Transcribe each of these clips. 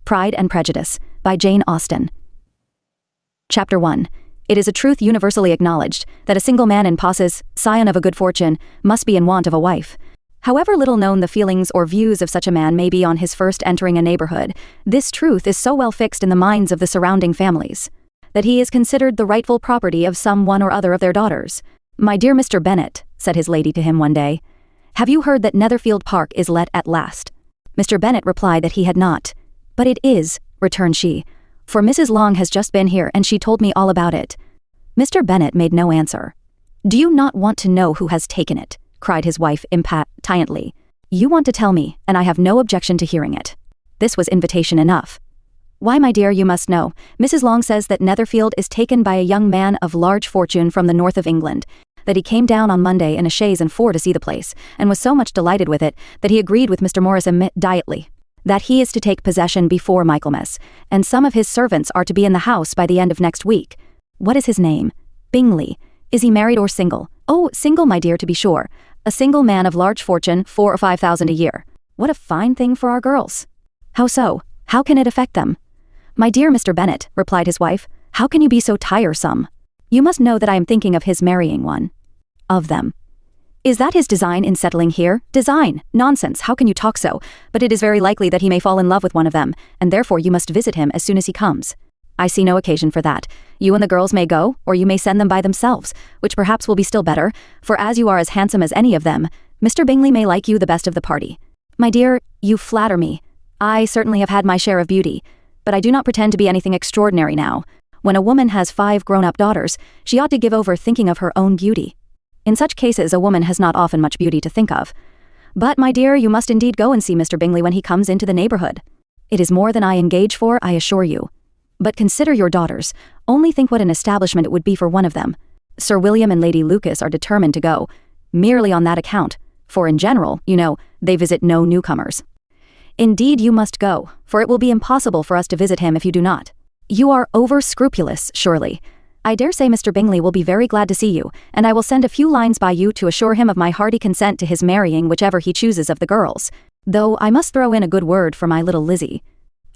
Pride and Prejudice, by Jane Austen. Chapter 1. It is a truth universally acknowledged, that a single man in posses, scion of a good fortune, must be in want of a wife. However little known the feelings or views of such a man may be on his first entering a neighborhood, this truth is so well fixed in the minds of the surrounding families, that he is considered the rightful property of some one or other of their daughters. "My dear Mr. Bennet," said his lady to him one day, "have you heard that Netherfield Park is let at last?" Mr. Bennet replied that he had not. "But it is," returned she, "for Mrs. Long has just been here and she told me all about it." Mr. Bennet made no answer. "Do you not want to know who has taken it?" cried his wife impatiently. "You want to tell me, and I have no objection to hearing it." This was invitation enough. "Why, my dear, you must know. Mrs. Long says that Netherfield is taken by a young man of large fortune from the north of England, that he came down on Monday in a chaise and four to see the place, and was so much delighted with it, that he agreed with Mr. Morris immediately, that he is to take possession before Michaelmas, and some of his servants are to be in the house by the end of next week. What is his name? Bingley. Is he married or single? Oh, single, my dear, to be sure. A single man of large fortune, 4,000 or 5,000 a year. What a fine thing for our girls." "How so? How can it affect them?" "My dear Mr. Bennet," replied his wife, "how can you be so tiresome? You must know that I am thinking of his marrying one of them." "Is that his design in settling here?" "Design? Nonsense, how can you talk so? But it is very likely that he may fall in love with one of them, and therefore you must visit him as soon as he comes." "I see no occasion for that. You and the girls may go, or you may send them by themselves, which perhaps will be still better, for as you are as handsome as any of them, Mr. Bingley may like you the best of the party." "My dear, you flatter me. I certainly have had my share of beauty, but I do not pretend to be anything extraordinary now. When a woman has 5 grown-up daughters, she ought to give over thinking of her own beauty. In such cases a woman has not often much beauty to think of. But, my dear, you must indeed go and see Mr. Bingley when he comes into the neighborhood. It is more than I engage for, I assure you. But consider your daughters. Only think what an establishment it would be for one of them. Sir William and Lady Lucas are determined to go, merely on that account, for in general, you know, they visit no newcomers. Indeed you must go, for it will be impossible for us to visit him if you do not. You are over-scrupulous, surely. I dare say Mr. Bingley will be very glad to see you, and I will send a few lines by you to assure him of my hearty consent to his marrying whichever he chooses of the girls, though I must throw in a good word for my little Lizzie.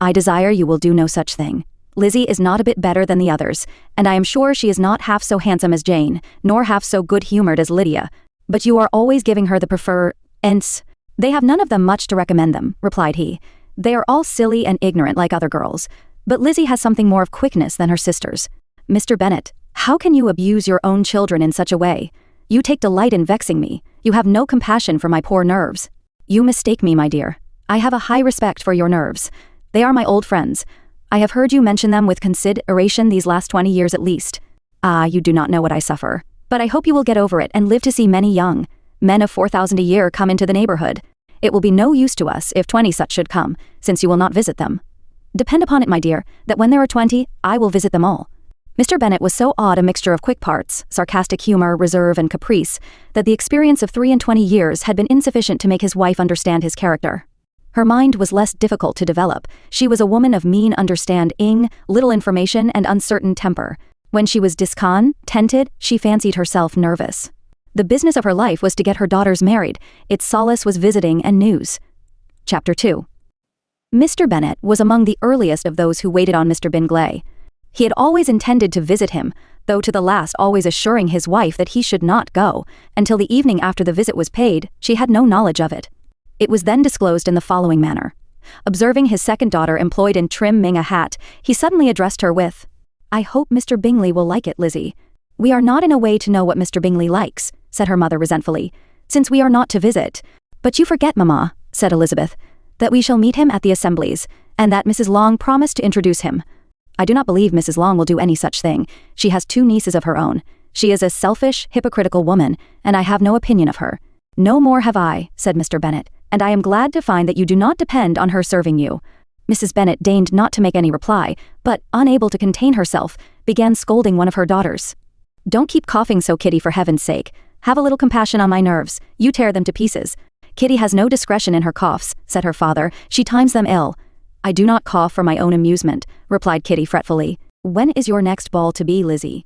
I desire you will do no such thing. Lizzie is not a bit better than the others, and I am sure she is not half so handsome as Jane, nor half so good-humored as Lydia, but you are always giving her the prefer-ence. They have none of them much to recommend them," replied he. "They are all silly and ignorant like other girls, but Lizzie has something more of quickness than her sisters. Mr. Bennet, how can you abuse your own children in such a way? You take delight in vexing me. You have no compassion for my poor nerves." "You mistake me, my dear. I have a high respect for your nerves. They are my old friends. I have heard you mention them with consideration these last 20 years at least. Ah, you do not know what I suffer. But I hope you will get over it and live to see many young men of 4,000 a year come into the neighborhood. It will be no use to us if 20 such should come, since you will not visit them. Depend upon it, my dear, that when there are 20, I will visit them all." Mr. Bennet was so odd a mixture of quick parts, sarcastic humor, reserve, and caprice, that the experience of 23 years had been insufficient to make his wife understand his character. Her mind was less difficult to develop. She was a woman of mean understanding, little information, and uncertain temper. When she was discontented, she fancied herself nervous. The business of her life was to get her daughters married. Its solace was visiting and news. Chapter 2. Mr. Bennet was among the earliest of those who waited on Mr. Bingley. He had always intended to visit him, though to the last always assuring his wife that he should not go. Until the evening after the visit was paid, she had no knowledge of it. It was then disclosed in the following manner. Observing his second daughter employed in trimming a hat, he suddenly addressed her with, "I hope Mr. Bingley will like it, Lizzie." "We are not in a way to know what Mr. Bingley likes," said her mother resentfully, "since we are not to visit." "But you forget, mamma," said Elizabeth, "that we shall meet him at the assemblies, and that Mrs. Long promised to introduce him." "I do not believe Mrs. Long will do any such thing. She has 2 nieces of her own. She is a selfish, hypocritical woman, and I have no opinion of her." "No more have I," said Mr. Bennet, "and I am glad to find that you do not depend on her serving you." Mrs. Bennet deigned not to make any reply, but, unable to contain herself, began scolding one of her daughters. "Don't keep coughing so, Kitty, for heaven's sake. Have a little compassion on my nerves. You tear them to pieces." "Kitty has no discretion in her coughs," said her father. "She times them ill." "I do not cough for my own amusement," replied Kitty fretfully. "When is your next ball to be, Lizzie?"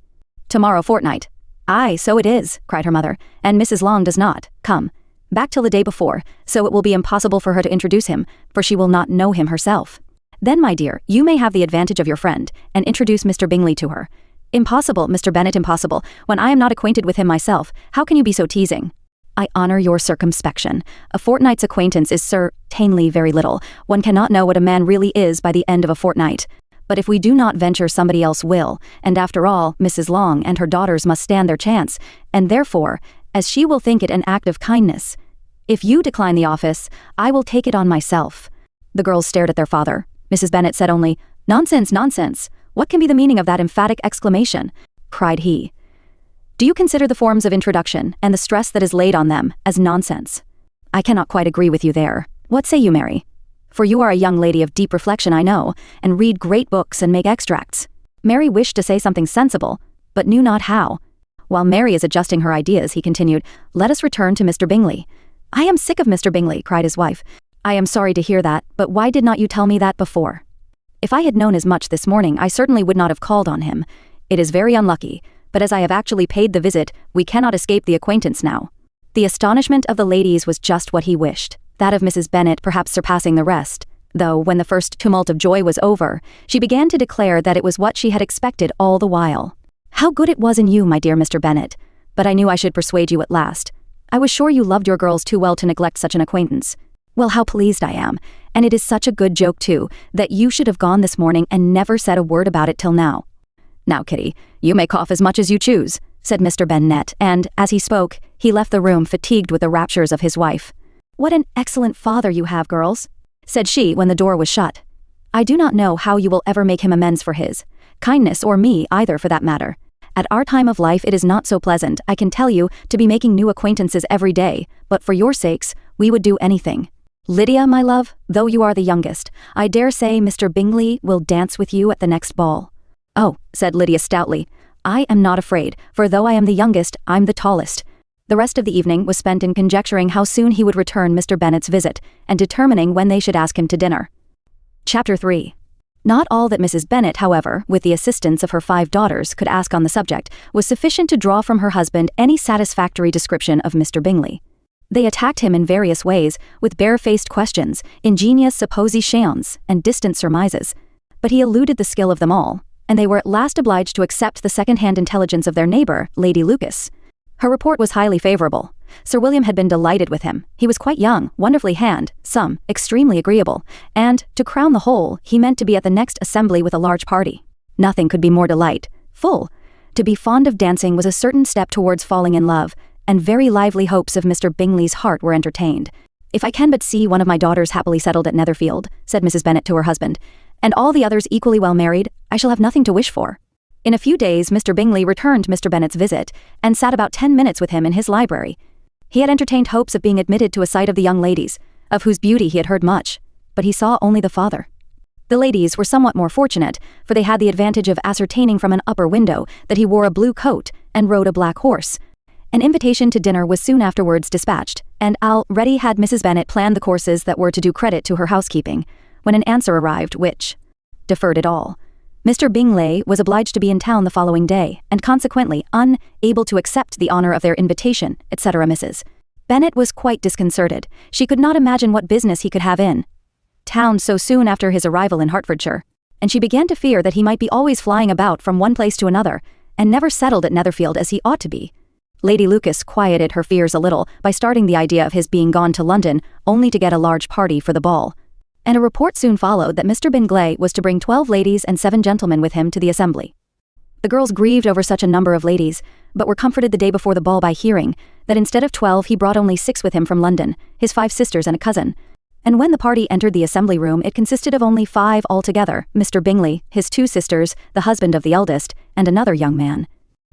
"Tomorrow fortnight." "Aye, so it is," cried her mother, "and Mrs. Long does not come back till the day before, so it will be impossible for her to introduce him, for she will not know him herself." Then, my dear, you may have the advantage of your friend, and introduce Mr. Bingley to her. Impossible, Mr. Bennet, impossible. When I am not acquainted with him myself, how can you be so teasing? I honor your circumspection. A fortnight's acquaintance is certainly very little. One cannot know what a man really is by the end of a fortnight. But if we do not venture, somebody else will, and after all, Mrs. Long and her daughters must stand their chance, and therefore, as she will think it an act of kindness, if you decline the office, I will take it on myself. The girls stared at their father. Mrs. Bennet said only, "Nonsense, nonsense. What can be the meaning of that emphatic exclamation?" cried he. "Do you consider the forms of introduction, and the stress that is laid on them, as nonsense?" "I cannot quite agree with you there. What say you, Mary? For you are a young lady of deep reflection, I know, and read great books and make extracts." Mary wished to say something sensible, but knew not how. While Mary is adjusting her ideas, he continued, "Let us return to Mr. Bingley." "I am sick of Mr. Bingley," cried his wife. "I am sorry to hear that, but why did not you tell me that before?" "If I had known as much this morning, I certainly would not have called on him. It is very unlucky, but as I have actually paid the visit, we cannot escape the acquaintance now." The astonishment of the ladies was just what he wished, that of Mrs. Bennet perhaps surpassing the rest, though when the first tumult of joy was over, she began to declare that it was what she had expected all the while. "How good it was in you, my dear Mr. Bennet, but I knew I should persuade you at last. I was sure you loved your girls too well to neglect such an acquaintance. Well, how pleased I am, and it is such a good joke too, that you should have gone this morning and never said a word about it till now." "Now, Kitty, you may cough as much as you choose," said Mr. Bennet, and, as he spoke, he left the room fatigued with the raptures of his wife. "What an excellent father you have, girls," said she when the door was shut. "I do not know how you will ever make him amends for his kindness, or me either for that matter. At our time of life it is not so pleasant, I can tell you, to be making new acquaintances every day, but for your sakes, we would do anything. Lydia, my love, though you are the youngest, I dare say Mr. Bingley will dance with you at the next ball." "Oh," said Lydia stoutly, "I am not afraid, for though I am the youngest, I'm the tallest." The rest of the evening was spent in conjecturing how soon he would return Mr. Bennet's visit, and determining when they should ask him to dinner. Chapter 3. Not all that Mrs. Bennet, however, with the assistance of her 5 daughters, could ask on the subject, was sufficient to draw from her husband any satisfactory description of Mr. Bingley. They attacked him in various ways, with barefaced questions, ingenious suppositions, and distant surmises, but he eluded the skill of them all, and they were at last obliged to accept the second-hand intelligence of their neighbour, Lady Lucas. Her report was highly favourable. Sir William had been delighted with him. He was quite young, wonderfully handsome, extremely agreeable, and, to crown the whole, he meant to be at the next assembly with a large party. Nothing could be more delightful. To be fond of dancing was a certain step towards falling in love, and very lively hopes of Mr. Bingley's heart were entertained. "If I can but see one of my daughters happily settled at Netherfield," said Mrs. Bennet to her husband, "and all the others equally well married, I shall have nothing to wish for." In a few days Mr. Bingley returned Mr. Bennet's visit, and sat about 10 minutes with him in his library. He had entertained hopes of being admitted to a sight of the young ladies, of whose beauty he had heard much, but he saw only the father. The ladies were somewhat more fortunate, for they had the advantage of ascertaining from an upper window that he wore a blue coat and rode a black horse. An invitation to dinner was soon afterwards dispatched, and already had Mrs. Bennet planned the courses that were to do credit to her housekeeping, when an answer arrived which deferred it all. Mr. Bingley was obliged to be in town the following day, and consequently unable to accept the honour of their invitation, etc. Mrs. Bennet was quite disconcerted. She could not imagine what business he could have in town so soon after his arrival in Hertfordshire, and she began to fear that he might be always flying about from one place to another, and never settled at Netherfield as he ought to be. Lady Lucas quieted her fears a little by starting the idea of his being gone to London only to get a large party for the ball, and a report soon followed that Mr. Bingley was to bring 12 ladies and 7 gentlemen with him to the assembly. The girls grieved over such a number of ladies, but were comforted the day before the ball by hearing that instead of 12 he brought only 6 with him from London, his 5 sisters and a cousin, and when the party entered the assembly room it consisted of only 5 altogether, Mr. Bingley, his 2 sisters, the husband of the eldest, and another young man.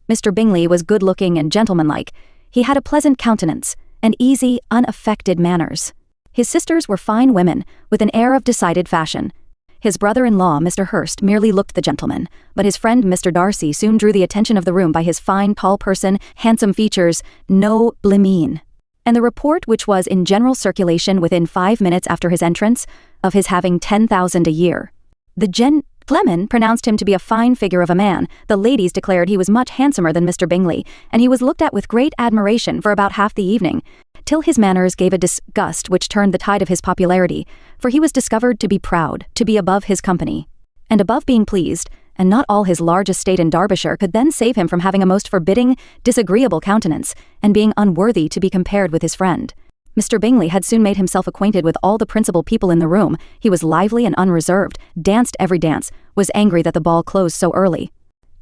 Mr. Bingley was good-looking and gentlemanlike. He had a pleasant countenance, and easy, unaffected manners. His sisters were fine women, with an air of decided fashion. His brother-in-law, Mr. Hurst, merely looked the gentleman, but his friend Mr. Darcy soon drew the attention of the room by his fine, tall person, handsome features, no blimeen. And the report which was in general circulation within 5 minutes after his entrance, of his having 10,000 a year. The gentlemen pronounced him to be a fine figure of a man, the ladies declared he was much handsomer than Mr. Bingley, and he was looked at with great admiration for about half the evening. till his manners gave a disgust which turned the tide of his popularity, for he was discovered to be proud, to be above his company, and above being pleased, and not all his large estate in Derbyshire could then save him from having a most forbidding, disagreeable countenance, and being unworthy to be compared with his friend. Mr. Bingley had soon made himself acquainted with all the principal people in the room. He was lively and unreserved, danced every dance, was angry that the ball closed so early,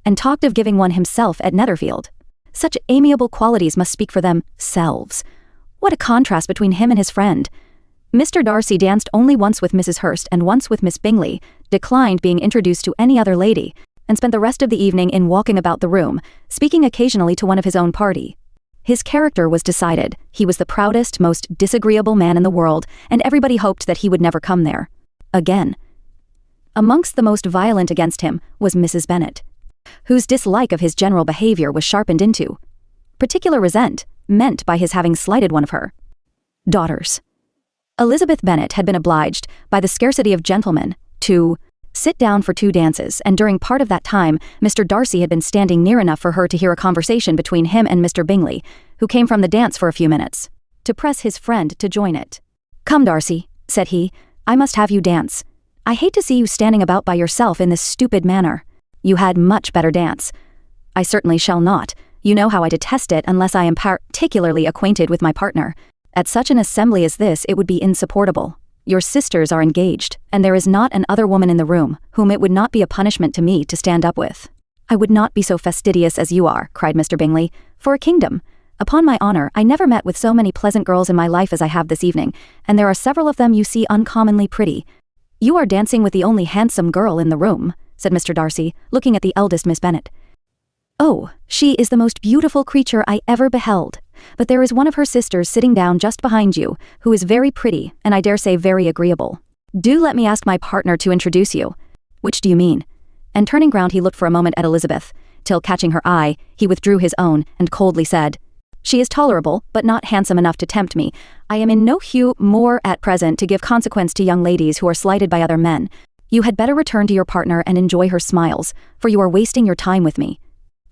and talked of giving one himself at Netherfield. Such amiable qualities must speak for themselves. What a contrast between him and his friend! Mr. Darcy danced only once with Mrs. Hurst and once with Miss Bingley, declined being introduced to any other lady, and spent the rest of the evening in walking about the room, speaking occasionally to one of his own party. His character was decided. He was the proudest, most disagreeable man in the world, and everybody hoped that he would never come there again. Amongst the most violent against him was Mrs. Bennet, whose dislike of his general behavior was sharpened into particular resentment by his having slighted one of her daughters. Elizabeth Bennet had been obliged, by the scarcity of gentlemen, to sit down for 2 dances, and during part of that time Mr. Darcy had been standing near enough for her to hear a conversation between him and Mr. Bingley, who came from the dance for a few minutes, to press his friend to join it. "Come, Darcy," said he, "I must have you dance. I hate to see you standing about by yourself in this stupid manner. You had much better dance." "I certainly shall not. You know how I detest it unless I am particularly acquainted with my partner. At such an assembly as this it would be insupportable. Your sisters are engaged, and there is not an other woman in the room whom it would not be a punishment to me to stand up with." "I would not be so fastidious as you are," cried Mr. Bingley, "for a kingdom. Upon my honor, I never met with so many pleasant girls in my life as I have this evening, and there are several of them you see uncommonly pretty." "You are dancing with the only handsome girl in the room," said Mr. Darcy, looking at the eldest Miss Bennet. "Oh, she is the most beautiful creature I ever beheld. But there is one of her sisters sitting down just behind you, who is very pretty, and I dare say very agreeable. Do let me ask my partner to introduce you." "Which do you mean?" And turning round he looked for a moment at Elizabeth, till catching her eye, he withdrew his own, and coldly said, "She is tolerable, but not handsome enough to tempt me. I am in no humour at present to give consequence to young ladies who are slighted by other men. You had better return to your partner and enjoy her smiles, for you are wasting your time with me."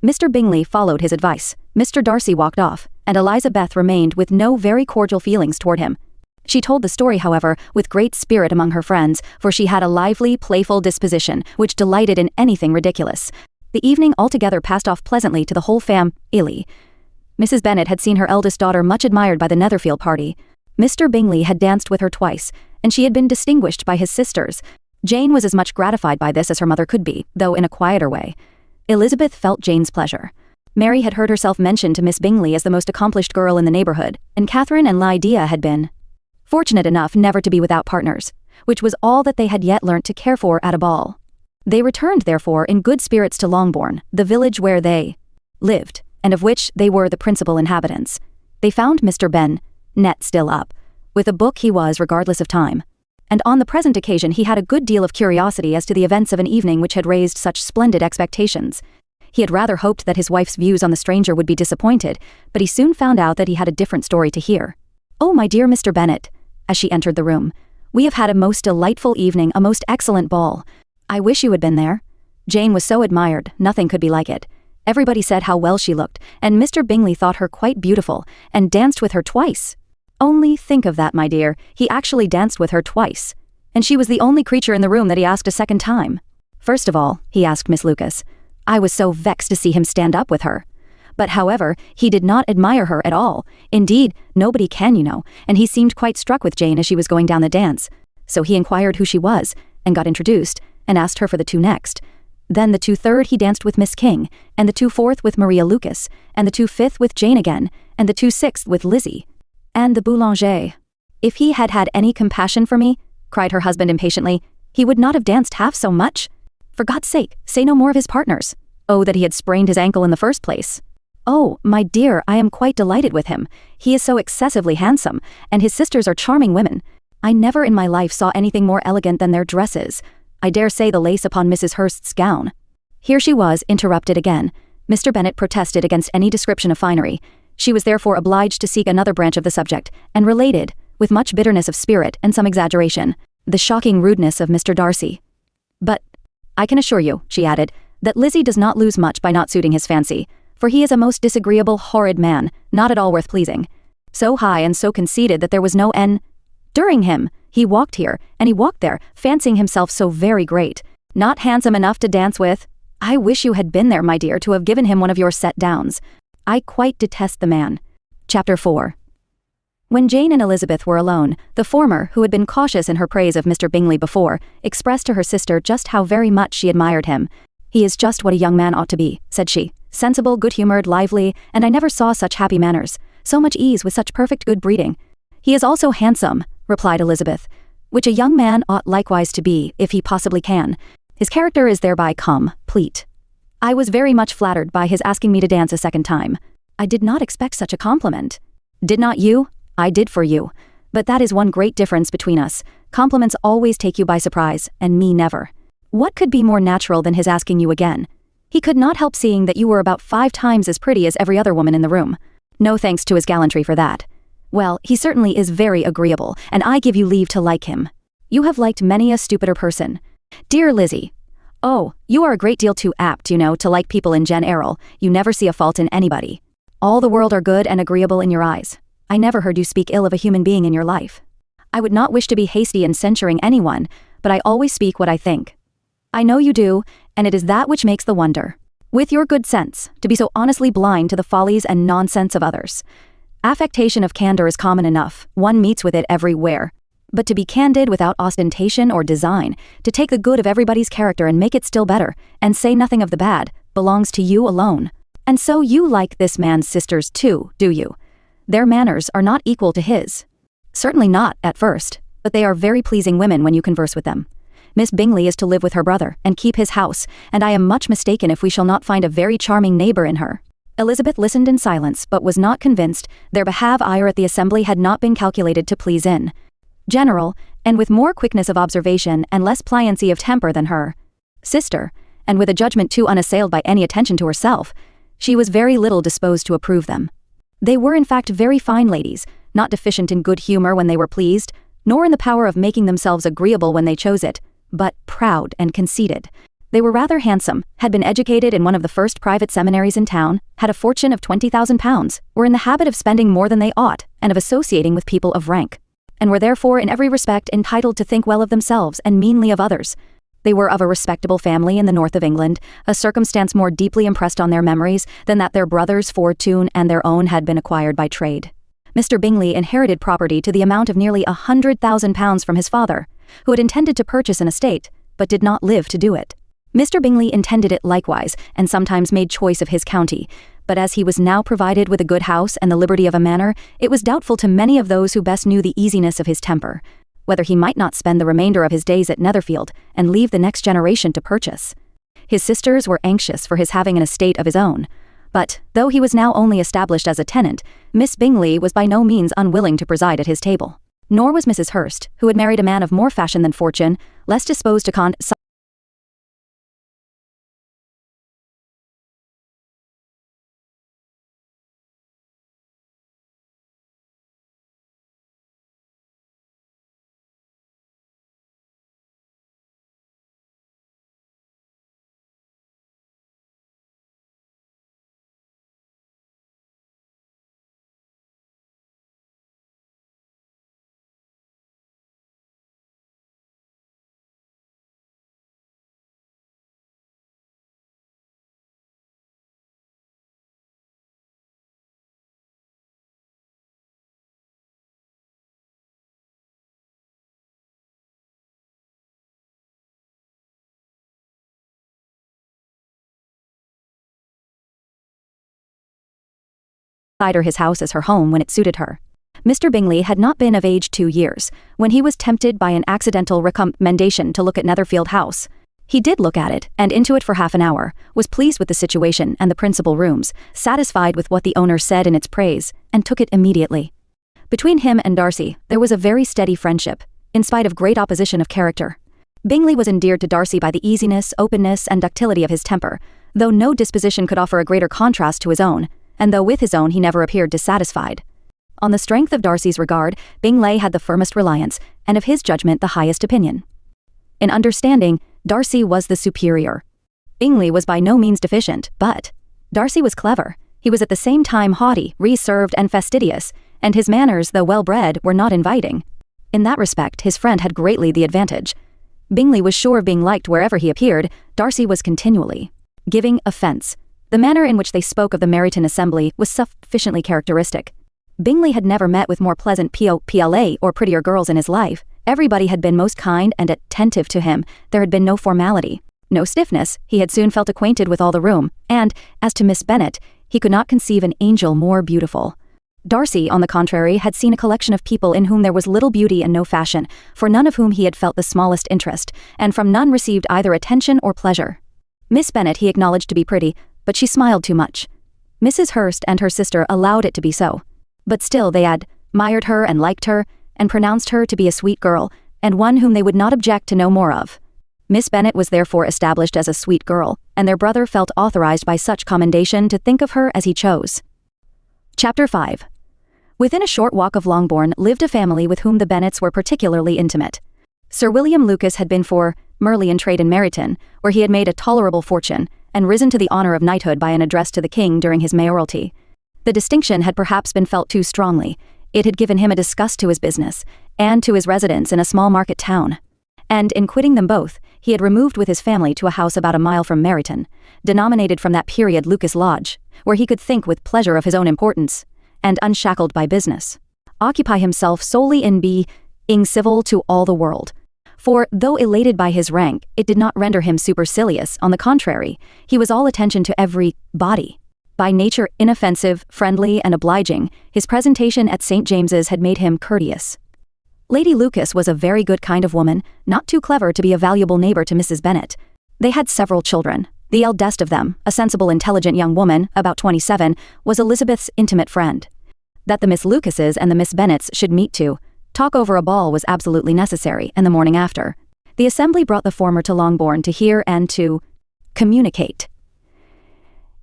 Mr. Bingley followed his advice. Mr. Darcy walked off, and Elizabeth remained with no very cordial feelings toward him. She told the story, however, with great spirit among her friends, for she had a lively, playful disposition, which delighted in anything ridiculous. The evening altogether passed off pleasantly to the whole family. Mrs. Bennet had seen her eldest daughter much admired by the Netherfield party. Mr. Bingley had danced with her twice, and she had been distinguished by his sisters. Jane was as much gratified by this as her mother could be, though in a quieter way. Elizabeth felt Jane's pleasure. Mary had heard herself mentioned to Miss Bingley as the most accomplished girl in the neighbourhood, and Catherine and Lydia had been fortunate enough never to be without partners, which was all that they had yet learnt to care for at a ball. They returned, therefore, in good spirits to Longbourn, the village where they lived, and of which they were the principal inhabitants. They found Mr. Bennet still up. With a book he was regardless of time, and on the present occasion he had a good deal of curiosity as to the events of an evening which had raised such splendid expectations. He had rather hoped that his wife's views on the stranger would be disappointed, but he soon found out that he had a different story to hear. "Oh, my dear Mr. Bennet," as she entered the room, "we have had a most delightful evening, a most excellent ball. I wish you had been there. Jane was so admired, nothing could be like it. Everybody said how well she looked, and Mr. Bingley thought her quite beautiful, and danced with her twice. Only think of that, my dear, he actually danced with her twice. And she was the only creature in the room that he asked a second time. First of all, he asked Miss Lucas. I was so vexed to see him stand up with her. But however, he did not admire her at all. Indeed, nobody can, you know, and he seemed quite struck with Jane as she was going down the dance. So he inquired who she was, and got introduced, and asked her for the 2 next. Then the 2 third he danced with Miss King, and the 2 fourth with Maria Lucas, and the 2 fifth with Jane again, and the 2 sixth with Lizzie. And the boulanger. If he had had any compassion for me, cried her husband impatiently, he would not have danced half so much. For God's sake, say no more of his partners. Oh, that he had sprained his ankle in the first place. Oh, my dear, I am quite delighted with him. He is so excessively handsome, and his sisters are charming women. I never in my life saw anything more elegant than their dresses. I dare say the lace upon Mrs. Hurst's gown. Here she was, interrupted again. Mr. Bennet protested against any description of finery. She was therefore obliged to seek another branch of the subject, and related, with much bitterness of spirit and some exaggeration, the shocking rudeness of Mr. Darcy. But I can assure you, she added, that Lizzie does not lose much by not suiting his fancy, for he is a most disagreeable, horrid man, not at all worth pleasing. so high and so conceited that there was no end. During him, he walked here, and he walked there, fancying himself so very great. Not handsome enough to dance with? I wish you had been there, my dear, to have given him one of your set-downs. I quite detest the man. Chapter 4. When Jane and Elizabeth were alone, the former, who had been cautious in her praise of Mr. Bingley before, expressed to her sister just how very much she admired him. "He is just what a young man ought to be," said she. "Sensible, good-humoured, lively, and I never saw such happy manners, so much ease with such perfect good breeding." "He is also handsome," replied Elizabeth, "which a young man ought likewise to be, if he possibly can. His character is thereby complete. I was very much flattered by his asking me to dance a second time. I did not expect such a compliment." "Did not you? I did for you. But that is one great difference between us. Compliments always take you by surprise, and me never. What could be more natural than his asking you again? He could not help seeing that you were about 5 times as pretty as every other woman in the room. No thanks to his gallantry for that. Well, he certainly is very agreeable, and I give you leave to like him. You have liked many a stupider person. Dear Lizzie. Oh, you are a great deal too apt, you know, to like people in general. You never see a fault in anybody. All the world are good and agreeable in your eyes. I never heard you speak ill of a human being in your life. I would not wish to be hasty in censuring anyone, but I always speak what I think. I know you do, and it is that which makes the wonder. With your good sense, to be so honestly blind to the follies and nonsense of others. Affectation of candor is common enough, one meets with it everywhere. But to be candid without ostentation or design, to take the good of everybody's character and make it still better, and say nothing of the bad, belongs to you alone. And so you like this man's sisters too, do you? Their manners are not equal to his. Certainly not, at first, but they are very pleasing women when you converse with them. Miss Bingley is to live with her brother, and keep his house, and I am much mistaken if we shall not find a very charming neighbour in her. Elizabeth listened in silence, but was not convinced. Their behaviour at the assembly had not been calculated to please in general, and with more quickness of observation and less pliancy of temper than her sister, and with a judgment too unassailed by any attention to herself, she was very little disposed to approve them. They were in fact very fine ladies, not deficient in good humour when they were pleased, nor in the power of making themselves agreeable when they chose it, but proud and conceited. They were rather handsome, had been educated in one of the first private seminaries in town, had a fortune of £20,000, were in the habit of spending more than they ought, and of associating with people of rank, and were therefore in every respect entitled to think well of themselves and meanly of others. They were of a respectable family in the north of England, a circumstance more deeply impressed on their memories than that their brother's fortune and their own had been acquired by trade. Mr. Bingley inherited property to the amount of nearly £100,000 from his father, who had intended to purchase an estate, but did not live to do it. Mr. Bingley intended it likewise, and sometimes made choice of his county, but as he was now provided with a good house and the liberty of a manor, it was doubtful to many of those who best knew the easiness of his temper, whether he might not spend the remainder of his days at Netherfield, and leave the next generation to purchase. His sisters were anxious for his having an estate of his own, but, though he was now only established as a tenant, Miss Bingley was by no means unwilling to preside at his table. Nor was Mrs. Hurst, who had married a man of more fashion than fortune, less disposed to consider his house as her home when it suited her. Mr. Bingley had not been of age 2 years, when he was tempted by an accidental recommendation to look at Netherfield House. He did look at it, and into it for half an hour, was pleased with the situation and the principal rooms, satisfied with what the owner said in its praise, and took it immediately. Between him and Darcy, there was a very steady friendship, in spite of great opposition of character. Bingley was endeared to Darcy by the easiness, openness, and ductility of his temper, though no disposition could offer a greater contrast to his own, and though with his own he never appeared dissatisfied. On the strength of Darcy's regard, Bingley had the firmest reliance, and of his judgment the highest opinion. In understanding, Darcy was the superior. Bingley was by no means deficient, but Darcy was clever. He was at the same time haughty, reserved, and fastidious, and his manners, though well-bred, were not inviting. In that respect, his friend had greatly the advantage. Bingley was sure of being liked wherever he appeared. Darcy was continually giving offense. The manner in which they spoke of the Meryton assembly was sufficiently characteristic. Bingley had never met with more pleasant POPLA or prettier girls in his life. Everybody had been most kind and attentive to him. There had been no formality, no stiffness. He had soon felt acquainted with all the room, and, as to Miss Bennet, he could not conceive an angel more beautiful. Darcy, on the contrary, had seen a collection of people in whom there was little beauty and no fashion, for none of whom he had felt the smallest interest, and from none received either attention or pleasure. Miss Bennet he acknowledged to be pretty, but she smiled too much. Mrs. Hurst and her sister allowed it to be so. But still they admired her and liked her, and pronounced her to be a sweet girl, and one whom they would not object to know more of. Miss Bennet was therefore established as a sweet girl, and their brother felt authorized by such commendation to think of her as he chose. Chapter 5. Within a short walk of Longbourn lived a family with whom the Bennets were particularly intimate. Sir William Lucas had been for merely in trade in Meryton, where he had made a tolerable fortune, and risen to the honour of knighthood by an address to the king during his mayoralty. The distinction had perhaps been felt too strongly. It had given him a disgust to his business, and to his residence in a small market town. And in quitting them both, he had removed with his family to a house about a mile from Meryton, denominated from that period Lucas Lodge, where he could think with pleasure of his own importance, and unshackled by business, occupy himself solely in being civil to all the world. For, though elated by his rank, it did not render him supercilious. On the contrary, he was all attention to everybody. By nature inoffensive, friendly, and obliging, his presentation at St. James's had made him courteous. Lady Lucas was a very good kind of woman, not too clever to be a valuable neighbour to Mrs. Bennet. They had several children. The eldest of them, a sensible, intelligent young woman, about 27, was Elizabeth's intimate friend. That the Miss Lucases and the Miss Bennets should meet to talk over a ball was absolutely necessary, and the morning after, the assembly brought the former to Longbourn to hear and to communicate.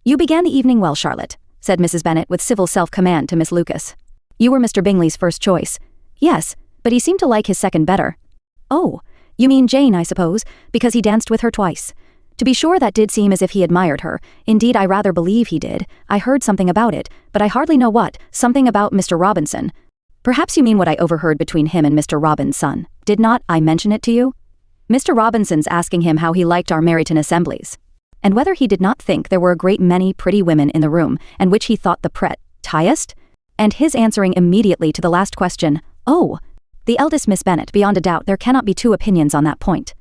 "You began the evening well, Charlotte," said Mrs. Bennet with civil self-command to Miss Lucas. "You were Mr. Bingley's first choice." "Yes, but he seemed to like his second better." "Oh, you mean Jane, I suppose, because he danced with her twice." "To be sure, that did seem as if he admired her. Indeed, I rather believe he did. I heard something about it, but I hardly know what. Something about Mr. Robinson." "Perhaps you mean what I overheard between him and Mr. Robin's son. Did not I mention it to you? Mr. Robinson's asking him how he liked our Meryton assemblies, and whether he did not think there were a great many pretty women in the room, and which he thought the prettiest, and his answering immediately to the last question, 'Oh, the eldest Miss Bennet, beyond a doubt there cannot be two opinions on that point.'"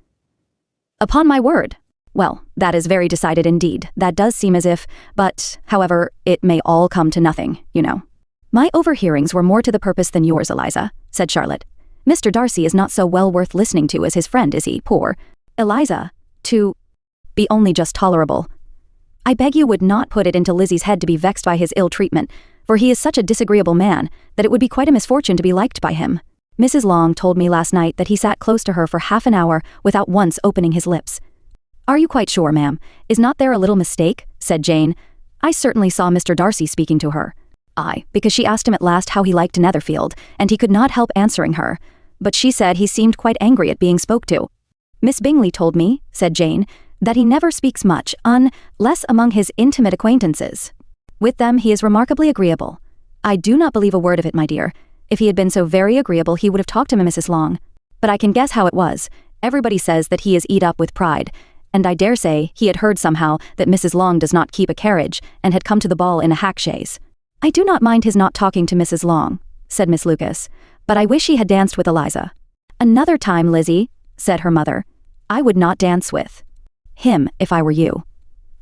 "Upon my word. Well, that is very decided indeed. That does seem as if, but, however, it may all come to nothing, you know." "My overhearings were more to the purpose than yours, Eliza," said Charlotte. "Mr. Darcy is not so well worth listening to as his friend, is he, poor Eliza? To be only just tolerable. I beg you would not put it into Lizzie's head to be vexed by his ill treatment, for he is such a disagreeable man, that it would be quite a misfortune to be liked by him. Mrs. Long told me last night that he sat close to her for half an hour without once opening his lips." "Are you quite sure, ma'am? Is not there a little mistake?" said Jane. "I certainly saw Mr. Darcy speaking to her." "Aye, because she asked him at last how he liked Netherfield, and he could not help answering her. But she said he seemed quite angry at being spoke to." "Miss Bingley told me," said Jane, "that he never speaks much, unless among his intimate acquaintances. With them he is remarkably agreeable." "I do not believe a word of it, my dear. If he had been so very agreeable he would have talked to Mrs. Long. But I can guess how it was. Everybody says that he is eat up with pride, and I dare say he had heard somehow that Mrs. Long does not keep a carriage, and had come to the ball in a hack chaise." "I do not mind his not talking to Mrs. Long," said Miss Lucas, "but I wish he had danced with Eliza." "Another time, Lizzie," said her mother, "I would not dance with him if I were you."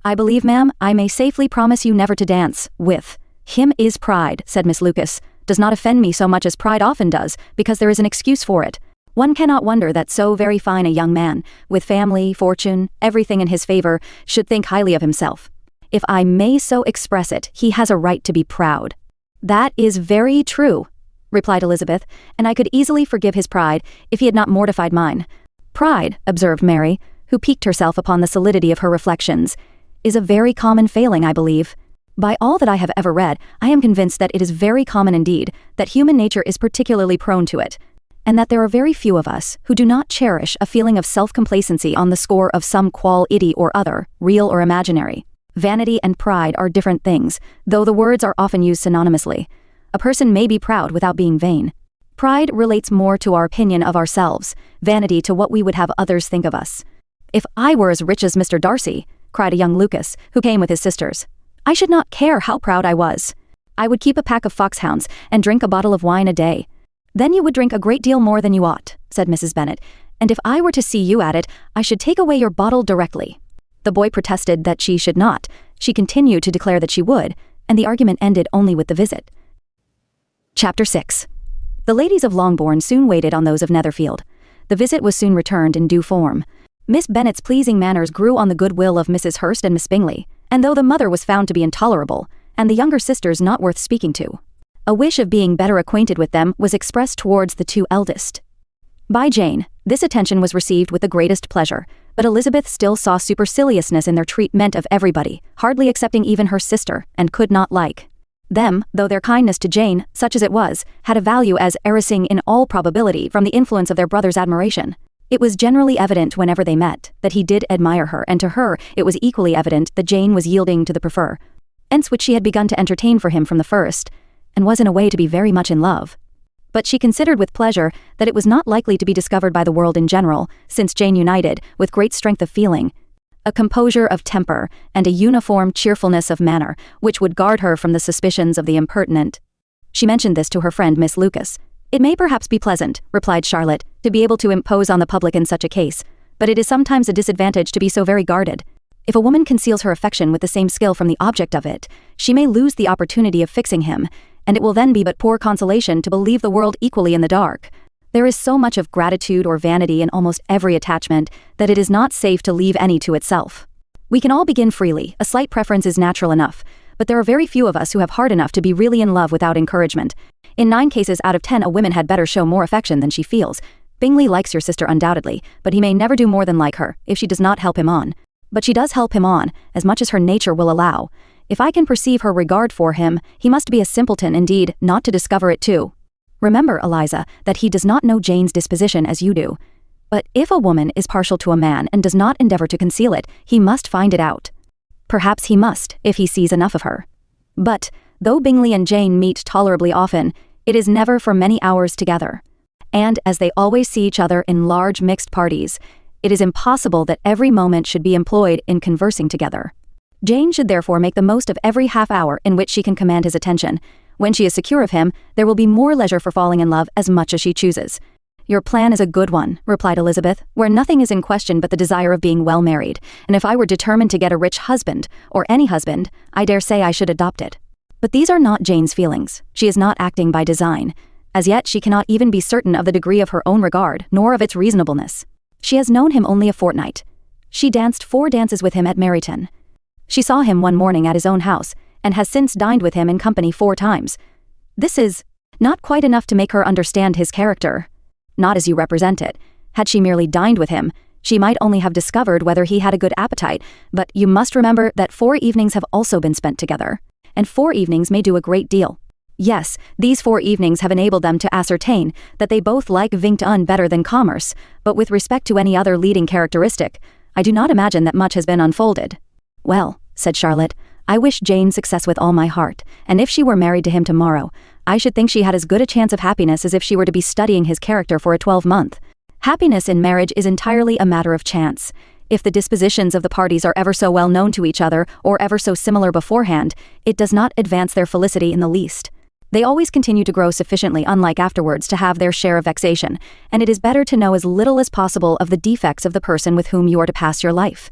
"I believe, ma'am, I may safely promise you never to dance with him. Is pride," said Miss Lucas, "does not offend me so much as pride often does, because there is an excuse for it. One cannot wonder that so very fine a young man, with family, fortune, everything in his favor, should think highly of himself. If I may so express it, he has a right to be proud." "That is very true," replied Elizabeth, "and I could easily forgive his pride if he had not mortified mine." "Pride," observed Mary, who piqued herself upon the solidity of her reflections, "is a very common failing, I believe. By all that I have ever read, I am convinced that it is very common indeed, that human nature is particularly prone to it, and that there are very few of us who do not cherish a feeling of self-complacency on the score of some quality or other, real or imaginary. Vanity and pride are different things, though the words are often used synonymously. A person may be proud without being vain. Pride relates more to our opinion of ourselves, vanity to what we would have others think of us. If I were as rich as Mr. Darcy, cried a young Lucas, who came with his sisters, I should not care how proud I was. I would keep a pack of foxhounds and drink a bottle of wine a day. Then you would drink a great deal more than you ought, said Mrs. Bennet, and if I were to see you at it, I should take away your bottle directly. The boy protested that she should not. She continued to declare that she would, and the argument ended only with the visit. Chapter 6. The ladies of Longbourn soon waited on those of Netherfield. The visit was soon returned in due form. Miss Bennet's pleasing manners grew on the goodwill of Mrs. Hurst and Miss Bingley, and though the mother was found to be intolerable, and the younger sisters not worth speaking to, a wish of being better acquainted with them was expressed towards the two eldest. By Jane, this attention was received with the greatest pleasure, but Elizabeth still saw superciliousness in their treatment of everybody, hardly excepting even her sister, and could not like them, though their kindness to Jane, such as it was, had a value as arising in all probability from the influence of their brother's admiration. It was generally evident whenever they met that he did admire her, and to her it was equally evident that Jane was yielding to the preference which she had begun to entertain for him from the first, and was in a way to be very much in love. But she considered with pleasure that it was not likely to be discovered by the world in general, since Jane united, with great strength of feeling, a composure of temper, and a uniform cheerfulness of manner, which would guard her from the suspicions of the impertinent. She mentioned this to her friend Miss Lucas. It may perhaps be pleasant, replied Charlotte, to be able to impose on the public in such a case, but it is sometimes a disadvantage to be so very guarded. If a woman conceals her affection with the same skill from the object of it, she may lose the opportunity of fixing him, and it will then be but poor consolation to believe the world equally in the dark. There is so much of gratitude or vanity in almost every attachment that it is not safe to leave any to itself. We can all begin freely, a slight preference is natural enough, but there are very few of us who have heart enough to be really in love without encouragement. In 9 cases out of 10 a woman had better show more affection than she feels. Bingley likes your sister undoubtedly, but he may never do more than like her, if she does not help him on. But she does help him on, as much as her nature will allow. If I can perceive her regard for him, he must be a simpleton indeed, not to discover it too. Remember, Eliza, that he does not know Jane's disposition as you do. But if a woman is partial to a man and does not endeavor to conceal it, he must find it out. Perhaps he must, if he sees enough of her. But, though Bingley and Jane meet tolerably often, it is never for many hours together. And as they always see each other in large mixed parties, it is impossible that every moment should be employed in conversing together. Jane should therefore make the most of every half hour in which she can command his attention. When she is secure of him, there will be more leisure for falling in love as much as she chooses. Your plan is a good one, replied Elizabeth, where nothing is in question but the desire of being well married, and if I were determined to get a rich husband, or any husband, I dare say I should adopt it. But these are not Jane's feelings. She is not acting by design. As yet she cannot even be certain of the degree of her own regard, nor of its reasonableness. She has known him only a fortnight. She danced 4 dances with him at Meryton. She saw him one morning at his own house, and has since dined with him in company 4 times. This is not quite enough to make her understand his character. Not as you represent it. Had she merely dined with him, she might only have discovered whether he had a good appetite, but you must remember that 4 evenings have also been spent together, and 4 evenings may do a great deal. Yes, these 4 evenings have enabled them to ascertain that they both like vingt un better than commerce, but with respect to any other leading characteristic, I do not imagine that much has been unfolded. Well, said Charlotte, I wish Jane success with all my heart, and if she were married to him tomorrow, I should think she had as good a chance of happiness as if she were to be studying his character for a 12-month. Happiness in marriage is entirely a matter of chance. If the dispositions of the parties are ever so well known to each other, or ever so similar beforehand, it does not advance their felicity in the least. They always continue to grow sufficiently unlike afterwards to have their share of vexation, and it is better to know as little as possible of the defects of the person with whom you are to pass your life.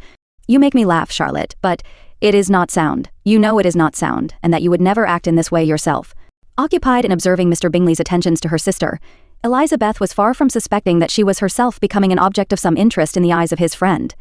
You make me laugh, Charlotte, but it is not sound. You know it is not sound, and that you would never act in this way yourself. Occupied in observing Mr. Bingley's attentions to her sister, Elizabeth was far from suspecting that she was herself becoming an object of some interest in the eyes of his friend.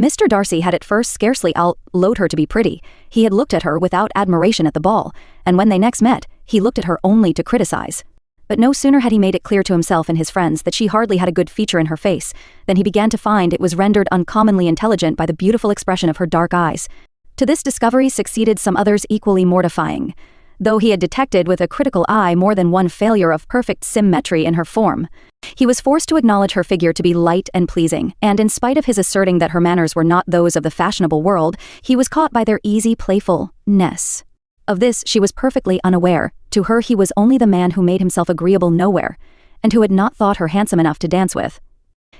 Mr. Darcy had at first scarcely allowed her to be pretty. He had looked at her without admiration at the ball, and when they next met, he looked at her only to criticize. But no sooner had he made it clear to himself and his friends that she hardly had a good feature in her face, than he began to find it was rendered uncommonly intelligent by the beautiful expression of her dark eyes. To this discovery succeeded some others equally mortifying, though he had detected with a critical eye more than one failure of perfect symmetry in her form. He was forced to acknowledge her figure to be light and pleasing, and in spite of his asserting that her manners were not those of the fashionable world, he was caught by their easy playfulness. Of this she was perfectly unaware. To her he was only the man who made himself agreeable nowhere, and who had not thought her handsome enough to dance with.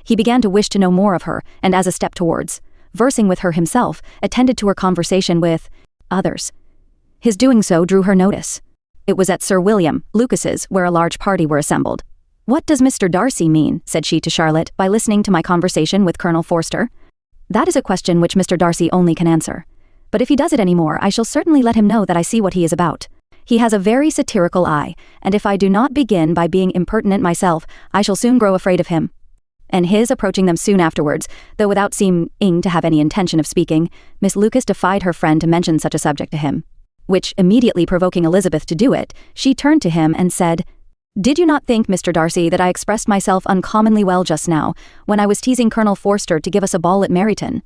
He began to wish to know more of her, and as a step towards versing with her himself, attended to her conversation with others. His doing so drew her notice. It was at Sir William Lucas's, where a large party were assembled. "What does Mr. Darcy mean," said she to Charlotte, "by listening to my conversation with Colonel Forster?" "That is a question which Mr. Darcy only can answer. But if he does it any more, I shall certainly let him know that I see what he is about. He has a very satirical eye, and if I do not begin by being impertinent myself, I shall soon grow afraid of him." And his approaching them soon afterwards, though without seeming to have any intention of speaking, Miss Lucas defied her friend to mention such a subject to him. Which, immediately provoking Elizabeth to do it, she turned to him and said, "Did you not think, Mr. Darcy, that I expressed myself uncommonly well just now, when I was teasing Colonel Forster to give us a ball at Meryton?"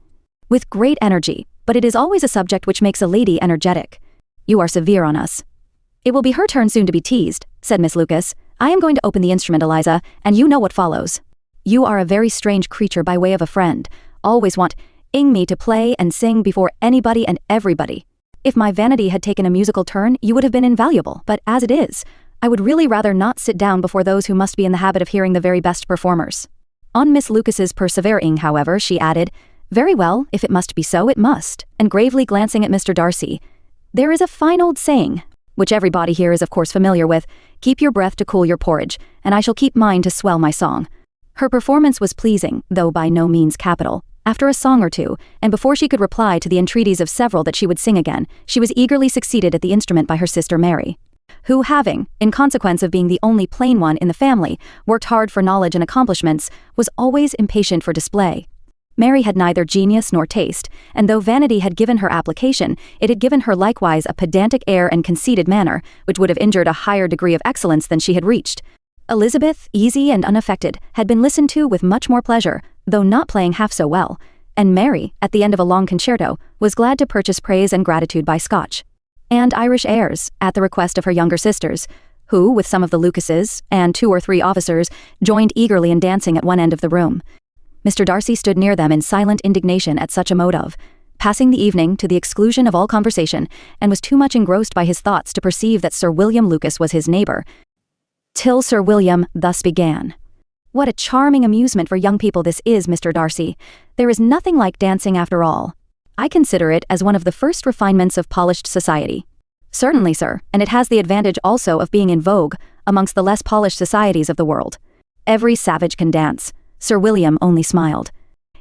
"With great energy, but it is always a subject which makes a lady energetic. You are severe on us." "It will be her turn soon to be teased," said Miss Lucas. "I am going to open the instrument, Eliza, and you know what follows. You are a very strange creature by way of a friend, always wanting me to play and sing before anybody and everybody. If my vanity had taken a musical turn, you would have been invaluable, but as it is, I would really rather not sit down before those who must be in the habit of hearing the very best performers." On Miss Lucas's persevering, however, she added, "Very well, if it must be so, it must," and gravely glancing at Mr. Darcy, "There is a fine old saying, which everybody here is of course familiar with, 'Keep your breath to cool your porridge, and I shall keep mine to swell my song.'" Her performance was pleasing, though by no means capital. After a song or two, and before she could reply to the entreaties of several that she would sing again, she was eagerly succeeded at the instrument by her sister Mary, who, having, in consequence of being the only plain one in the family, worked hard for knowledge and accomplishments, was always impatient for display. Mary had neither genius nor taste, and though vanity had given her application, it had given her likewise a pedantic air and conceited manner, which would have injured a higher degree of excellence than she had reached. Elizabeth, easy and unaffected, had been listened to with much more pleasure, though not playing half so well, and Mary, at the end of a long concerto, was glad to purchase praise and gratitude by Scotch and Irish airs, at the request of her younger sisters, who, with some of the Lucases, and 2 or 3 officers, joined eagerly in dancing at one end of the room. Mr. Darcy stood near them in silent indignation at such a mode of passing the evening to the exclusion of all conversation, and was too much engrossed by his thoughts to perceive that Sir William Lucas was his neighbour, till Sir William thus began. "What a charming amusement for young people this is, Mr. Darcy. There is nothing like dancing after all. I consider it as one of the first refinements of polished society." "Certainly, sir, and it has the advantage also of being in vogue amongst the less polished societies of the world. Every savage can dance." Sir William only smiled.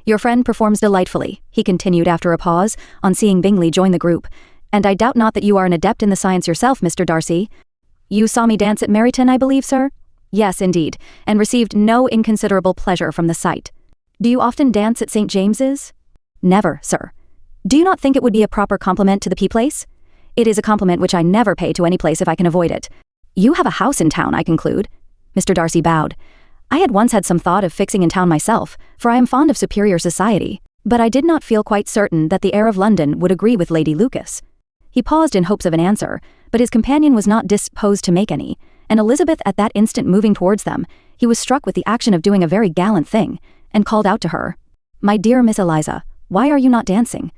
"Your friend performs delightfully," he continued after a pause, on seeing Bingley join the group, "and I doubt not that you are an adept in the science yourself, Mr. Darcy. You saw me dance at Meryton, I believe, sir?" "Yes, indeed, and received no inconsiderable pleasure from the sight." "Do you often dance at St. James's?" "Never, sir." "Do you not think it would be a proper compliment to the P-place?" "It is a compliment which I never pay to any place if I can avoid it." "You have a house in town, I conclude?" Mr. Darcy bowed. "I had once had some thought of fixing in town myself, for I am fond of superior society, but I did not feel quite certain that the air of London would agree with Lady Lucas." He paused in hopes of an answer, but his companion was not disposed to make any, and Elizabeth at that instant moving towards them, he was struck with the action of doing a very gallant thing, and called out to her, "My dear Miss Eliza, why are you not dancing?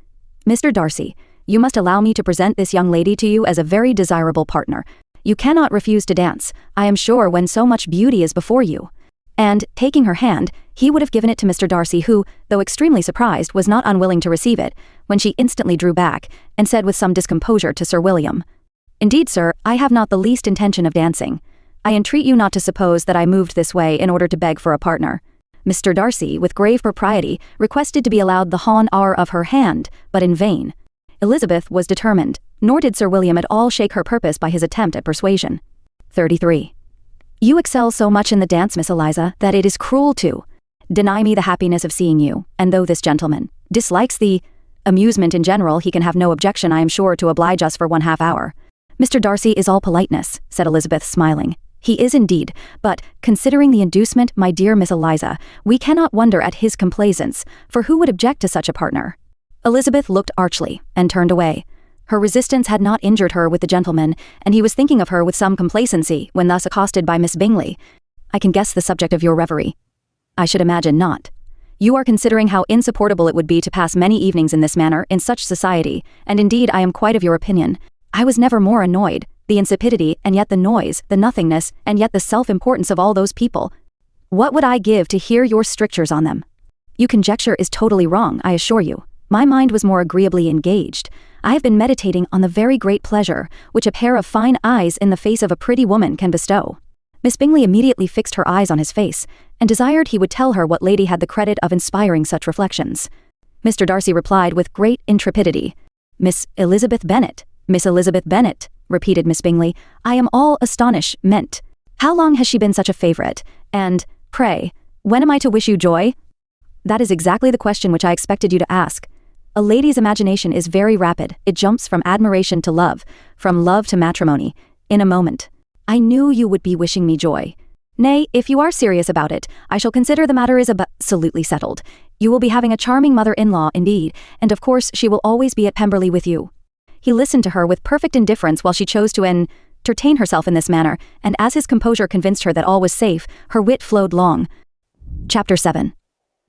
Mr. Darcy, you must allow me to present this young lady to you as a very desirable partner. You cannot refuse to dance, I am sure, when so much beauty is before you." And, taking her hand, he would have given it to Mr. Darcy, who, though extremely surprised, was not unwilling to receive it, when she instantly drew back, and said with some discomposure to Sir William, "Indeed, sir, I have not the least intention of dancing. I entreat you not to suppose that I moved this way in order to beg for a partner." Mr. Darcy, with grave propriety, requested to be allowed the honneur of her hand, but in vain. Elizabeth was determined, nor did Sir William at all shake her purpose by his attempt at persuasion. 33. "You excel so much in the dance, Miss Eliza, that it is cruel to deny me the happiness of seeing you, and though this gentleman dislikes the amusement in general, he can have no objection, I am sure, to oblige us for 1/2 hour." "Mr. Darcy is all politeness," said Elizabeth, smiling. "He is indeed, but, considering the inducement, my dear Miss Eliza, we cannot wonder at his complaisance, for who would object to such a partner?" Elizabeth looked archly, and turned away. Her resistance had not injured her with the gentleman, and he was thinking of her with some complacency when thus accosted by Miss Bingley. "I can guess the subject of your reverie." "I should imagine not. You are considering how insupportable it would be to pass many evenings in this manner, in such society, and indeed I am quite of your opinion. I was never more annoyed. The insipidity, and yet the noise, the nothingness, and yet the self-importance of all those people. What would I give to hear your strictures on them? Your conjecture is totally wrong, I assure you. My mind was more agreeably engaged. I have been meditating on the very great pleasure which a pair of fine eyes in the face of a pretty woman can bestow. Miss Bingley immediately fixed her eyes on his face, and desired he would tell her what lady had the credit of inspiring such reflections. Mr. Darcy replied with great intrepidity. Miss Elizabeth Bennet. Miss Elizabeth Bennet, repeated Miss Bingley. I am all astonishment. How long has she been such a favourite? And, pray, when am I to wish you joy? That is exactly the question which I expected you to ask. A lady's imagination is very rapid. It jumps from admiration to love, from love to matrimony, in a moment. I knew you would be wishing me joy. Nay, if you are serious about it, I shall consider the matter is absolutely settled. You will be having a charming mother-in-law indeed, and of course she will always be at Pemberley with you. He listened to her with perfect indifference while she chose to entertain herself in this manner, and as his composure convinced her that all was safe, her wit flowed long. Chapter 7.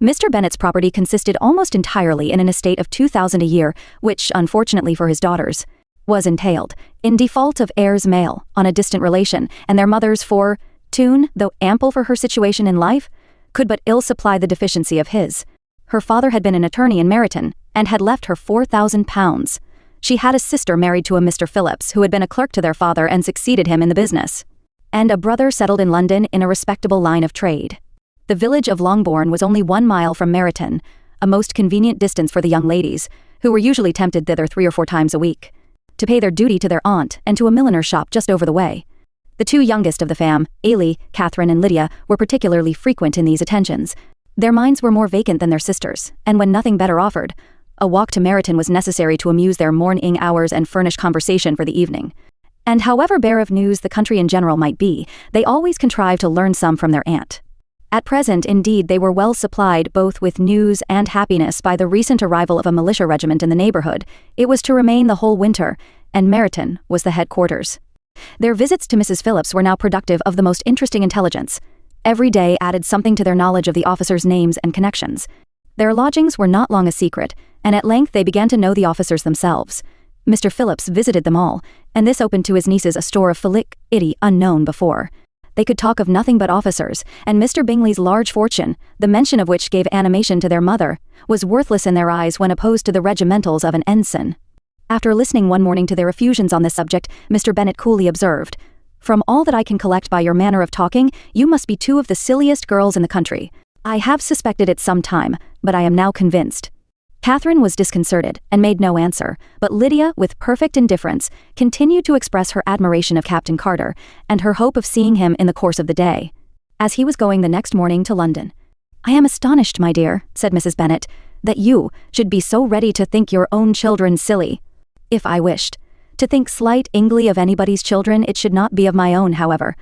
Mr. Bennet's property consisted almost entirely in an estate of 2,000 a year, which, unfortunately for his daughters, was entailed, in default of heirs male, on a distant relation, and their mother's fortune, though ample for her situation in life, could but ill supply the deficiency of his. Her father had been an attorney in Meryton, and had left her £4,000. She had a sister married to a Mr. Phillips, who had been a clerk to their father and succeeded him in the business, and a brother settled in London in a respectable line of trade. The village of Longbourn was only 1 mile from Meryton, a most convenient distance for the young ladies, who were usually tempted thither 3 or 4 times a week, to pay their duty to their aunt and to a milliner's shop just over the way. The 2 youngest of the fam, Ailie, Catherine and Lydia, were particularly frequent in these attentions. Their minds were more vacant than their sisters', and when nothing better offered, a walk to Meryton was necessary to amuse their morning hours and furnish conversation for the evening. And however bare of news the country in general might be, they always contrived to learn some from their aunt. At present, indeed, they were well supplied both with news and happiness by the recent arrival of a militia regiment in the neighbourhood. It was to remain the whole winter, and Meryton was the headquarters. Their visits to Mrs. Phillips were now productive of the most interesting intelligence. Every day added something to their knowledge of the officers' names and connections. Their lodgings were not long a secret, and at length they began to know the officers themselves. Mr. Phillips visited them all, and this opened to his nieces a store of felicity unknown before. They could talk of nothing but officers, and Mr. Bingley's large fortune, the mention of which gave animation to their mother, was worthless in their eyes when opposed to the regimentals of an ensign. After listening one morning to their effusions on this subject, Mr. Bennet coolly observed, "From all that I can collect by your manner of talking, you must be 2 of the silliest girls in the country. I have suspected it some time, but I am now convinced." Catherine was disconcerted, and made no answer, but Lydia, with perfect indifference, continued to express her admiration of Captain Carter, and her hope of seeing him in the course of the day, as he was going the next morning to London. "I am astonished, my dear," said Mrs. Bennet, "that you should be so ready to think your own children silly. If I wished to think slightingly of anybody's children, it should not be of my own, however.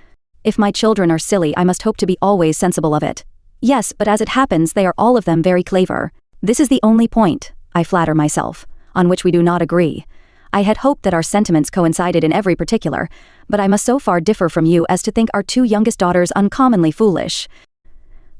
If my children are silly, I must hope to be always sensible of it. Yes, but as it happens, they are all of them very clever. This is the only point, I flatter myself, on which we do not agree. I had hoped that our sentiments coincided in every particular, but I must so far differ from you as to think our 2 youngest daughters uncommonly foolish.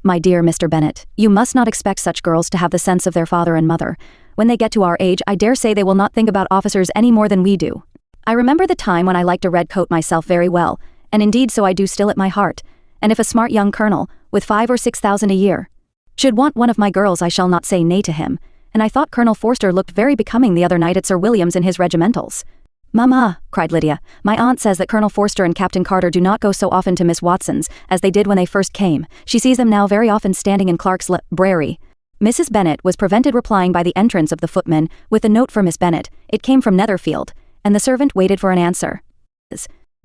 My dear Mr. Bennet, you must not expect such girls to have the sense of their father and mother. When they get to our age, I dare say they will not think about officers any more than we do. I remember the time when I liked a red coat myself very well, and indeed so I do still at my heart, and if a smart young colonel, with 5 or 6,000 a year, should want one of my girls, I shall not say nay to him, and I thought Colonel Forster looked very becoming the other night at Sir William's in his regimentals." "Mamma," cried Lydia, "my aunt says that Colonel Forster and Captain Carter do not go so often to Miss Watson's as they did when they first came. She sees them now very often standing in Clark's library." Mrs. Bennet was prevented replying by the entrance of the footman with a note for Miss Bennet. It came from Netherfield, and the servant waited for an answer.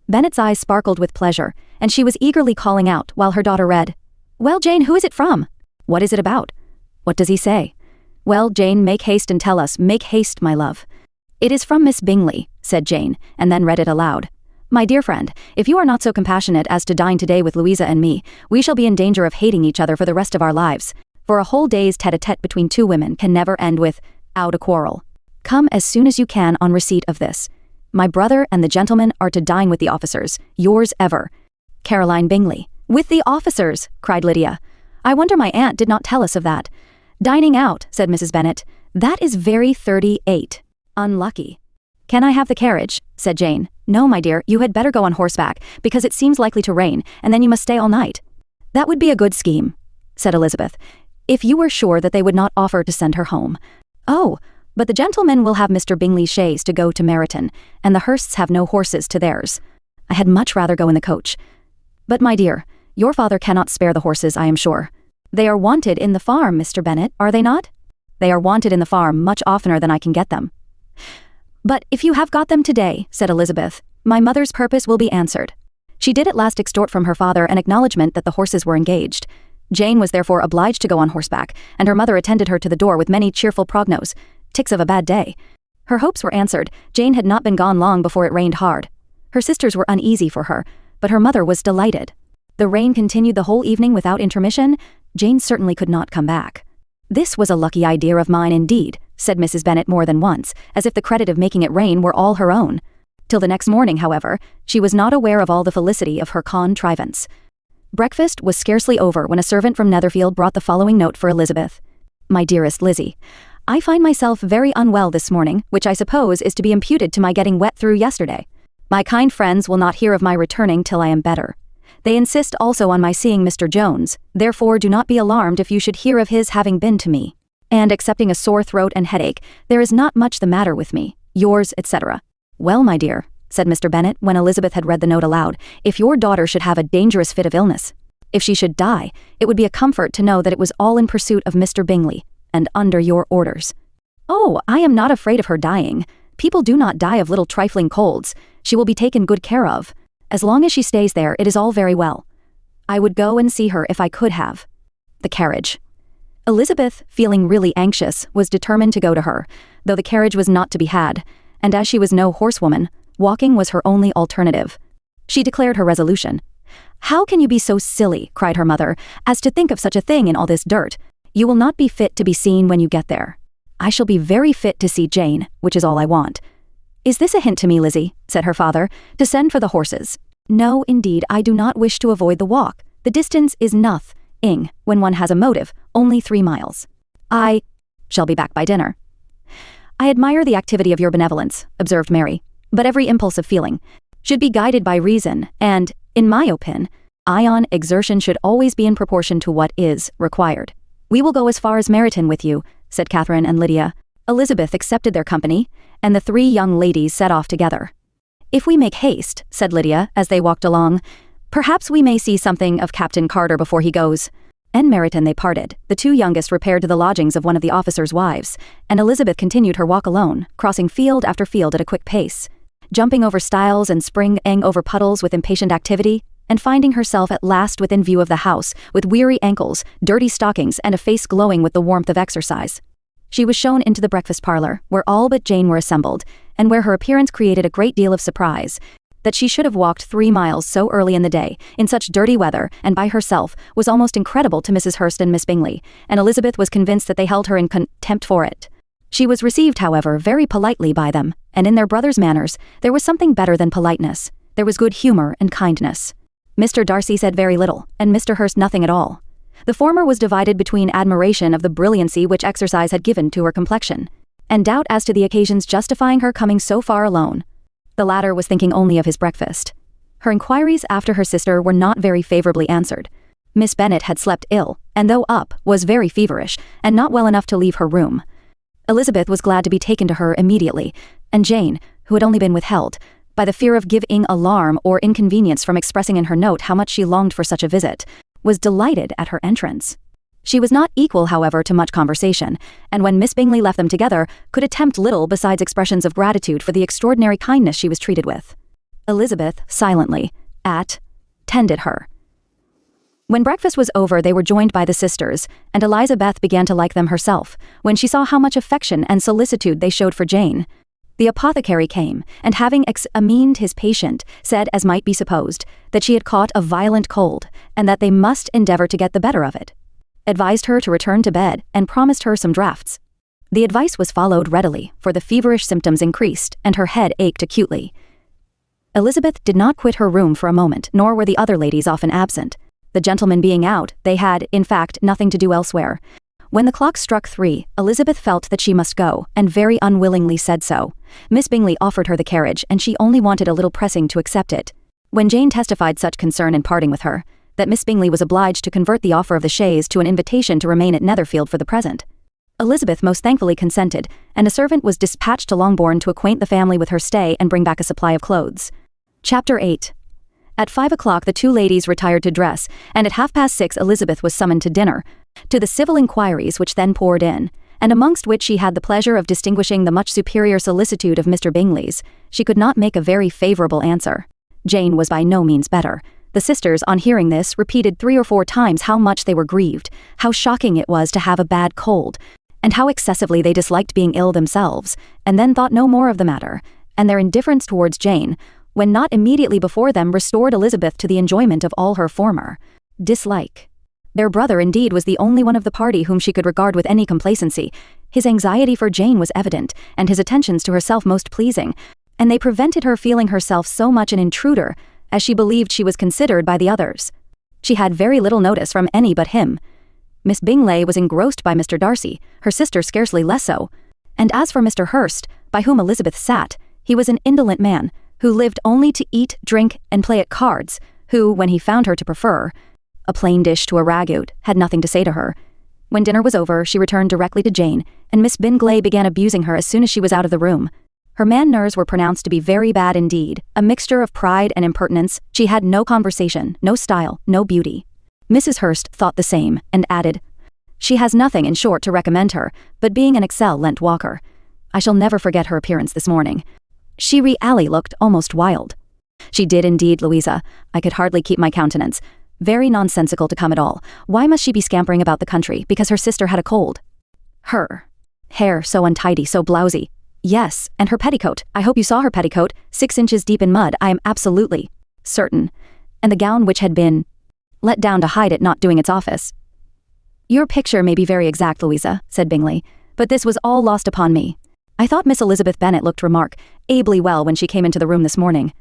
Bennet's eyes sparkled with pleasure, and she was eagerly calling out while her daughter read, "Well, Jane, who is it from? What is it about? What does he say? Well, Jane, make haste and tell us. Make haste, my love." "It is from Miss Bingley," said Jane, and then read it aloud. "My dear friend, if you are not so compassionate as to dine today with Louisa and me, we shall be in danger of hating each other for the rest of our lives, for a whole day's tete-a-tete between 2 women can never end without a quarrel. Come as soon as you can on receipt of this. My brother and the gentlemen are to dine with the officers. Yours ever, Caroline Bingley." "With the officers!" cried Lydia. "I wonder my aunt did not tell us of that." "Dining out," said Mrs. Bennet. "That is very 38. Unlucky." "Can I have the carriage?" said Jane. "No, my dear, you had better go on horseback, because it seems likely to rain, and then you must stay all night." "That would be a good scheme," said Elizabeth, "if you were sure that they would not offer to send her home." "Oh, but the gentlemen will have Mr. Bingley's chaise to go to Meryton, and the Hursts have no horses to theirs. I had much rather go in the coach. But, my dear, your father cannot spare the horses, I am sure. They are wanted in the farm, Mr. Bennet, are they not?" "They are wanted in the farm much oftener than I can get them." "But if you have got them today," said Elizabeth, "my mother's purpose will be answered." She did at last extort from her father an acknowledgment that the horses were engaged. Jane was therefore obliged to go on horseback, and her mother attended her to the door with many cheerful prognos, ticks of a bad day. Her hopes were answered. Jane had not been gone long before it rained hard. Her sisters were uneasy for her, but her mother was delighted. The rain continued the whole evening without intermission. Jane certainly could not come back. "This was a lucky idea of mine indeed," said Mrs. Bennet more than once, as if the credit of making it rain were all her own. Till the next morning, however, she was not aware of all the felicity of her contrivance. Breakfast was scarcely over when a servant from Netherfield brought the following note for Elizabeth. "My dearest Lizzie, I find myself very unwell this morning, which I suppose is to be imputed to my getting wet through yesterday. My kind friends will not hear of my returning till I am better. They insist also on my seeing Mr. Jones, therefore do not be alarmed if you should hear of his having been to me. And excepting a sore throat and headache, there is not much the matter with me. Yours, etc." "Well, my dear," said Mr. Bennet, when Elizabeth had read the note aloud, "if your daughter should have a dangerous fit of illness, if she should die, it would be a comfort to know that it was all in pursuit of Mr. Bingley, and under your orders." "Oh, I am not afraid of her dying. People do not die of little trifling colds. She will be taken good care of. As long as she stays there, it is all very well. I would go and see her if I could have." The carriage. Elizabeth, feeling really anxious, was determined to go to her, though the carriage was not to be had, and as she was no horsewoman, walking was her only alternative. She declared her resolution. "How can you be so silly," cried her mother, "as to think of such a thing in all this dirt? You will not be fit to be seen when you get there. I shall be very fit to see Jane, which is all I want." "Is this a hint to me, Lizzie," said her father, "to send for the horses?" "No, indeed, I do not wish to avoid the walk. The distance is nothing, when one has a motive, only 3 miles. I shall be back by dinner." "I admire the activity of your benevolence," observed Mary, "but every impulse of feeling should be guided by reason, and, in my opinion, exertion should always be in proportion to what is required." "We will go as far as Meryton with you," said Catherine and Lydia. Elizabeth accepted their company, and the 3 young ladies set off together. "If we make haste," said Lydia, as they walked along, "perhaps we may see something of Captain Carter before he goes." En Meryton they parted. The 2 youngest repaired to the lodgings of one of the officers' wives, and Elizabeth continued her walk alone, crossing field after field at a quick pace, jumping over stiles and springing over puddles with impatient activity, and finding herself at last within view of the house, with weary ankles, dirty stockings, and a face glowing with the warmth of exercise. She was shown into the breakfast parlour, where all but Jane were assembled, and where her appearance created a great deal of surprise. That she should have walked 3 miles so early in the day, in such dirty weather, and by herself, was almost incredible to Mrs. Hurst and Miss Bingley, and Elizabeth was convinced that they held her in contempt for it. She was received, however, very politely by them, and in their brother's manners, there was something better than politeness. There was good humour and kindness. Mr. Darcy said very little, and Mr. Hurst nothing at all. The former was divided between admiration of the brilliancy which exercise had given to her complexion, and doubt as to the occasions justifying her coming so far alone. The latter was thinking only of his breakfast. Her inquiries after her sister were not very favourably answered. Miss Bennet had slept ill, and though up, was very feverish, and not well enough to leave her room. Elizabeth was glad to be taken to her immediately, and Jane, who had only been withheld, by the fear of giving alarm or inconvenience from expressing in her note how much she longed for such a visit, was delighted at her entrance. She was not equal, however, to much conversation, and when Miss Bingley left them together, could attempt little besides expressions of gratitude for the extraordinary kindness she was treated with. Elizabeth, silently, tended her. When breakfast was over, they were joined by the sisters, and Elizabeth began to like them herself, when she saw how much affection and solicitude they showed for Jane. The apothecary came, and having examined his patient, said, as might be supposed, that she had caught a violent cold, and that they must endeavour to get the better of it. Advised her to return to bed, and promised her some draughts. The advice was followed readily, for the feverish symptoms increased, and her head ached acutely. Elizabeth did not quit her room for a moment, nor were the other ladies often absent. The gentlemen being out, they had, in fact, nothing to do elsewhere. When the clock struck 3, Elizabeth felt that she must go, and very unwillingly said so. Miss Bingley offered her the carriage, and she only wanted a little pressing to accept it. When Jane testified such concern in parting with her, that Miss Bingley was obliged to convert the offer of the chaise to an invitation to remain at Netherfield for the present. Elizabeth most thankfully consented, and a servant was dispatched to Longbourn to acquaint the family with her stay and bring back a supply of clothes. Chapter 8. At 5 o'clock the two ladies retired to dress, and at 6:30 Elizabeth was summoned to dinner. To the civil inquiries which then poured in, and amongst which she had the pleasure of distinguishing the much superior solicitude of Mr. Bingley's, she could not make a very favourable answer. Jane was by no means better. The sisters, on hearing this, repeated 3 or 4 times how much they were grieved, how shocking it was to have a bad cold, and how excessively they disliked being ill themselves, and then thought no more of the matter, and their indifference towards Jane, when not immediately before them, restored Elizabeth to the enjoyment of all her former dislike. Their brother indeed was the only one of the party whom she could regard with any complacency. His anxiety for Jane was evident, and his attentions to herself most pleasing, and they prevented her feeling herself so much an intruder, as she believed she was considered by the others. She had very little notice from any but him. Miss Bingley was engrossed by Mr. Darcy, her sister scarcely less so, and as for Mr. Hurst, by whom Elizabeth sat, he was an indolent man, who lived only to eat, drink, and play at cards, who, when he found her to prefer a plain dish to a ragout, had nothing to say to her. When dinner was over, she returned directly to Jane, and Miss Bingley began abusing her as soon as she was out of the room. Her manners were pronounced to be very bad indeed, a mixture of pride and impertinence. She had no conversation, no style, no beauty. Mrs. Hurst thought the same, and added, "She has nothing, in short, to recommend her, but being an excellent walker. I shall never forget her appearance this morning. She really looked almost wild." "She did indeed, Louisa. I could hardly keep my countenance. Very nonsensical to come at all. Why must she be scampering about the country, because her sister had a cold? Her hair so untidy, so blousy. Yes, and her petticoat. I hope you saw her petticoat, 6 inches deep in mud, I am absolutely certain. And the gown which had been let down to hide it not doing its office." "Your picture may be very exact, Louisa," said Bingley, "but this was all lost upon me. I thought Miss Elizabeth Bennet looked ably well when she came into the room this morning.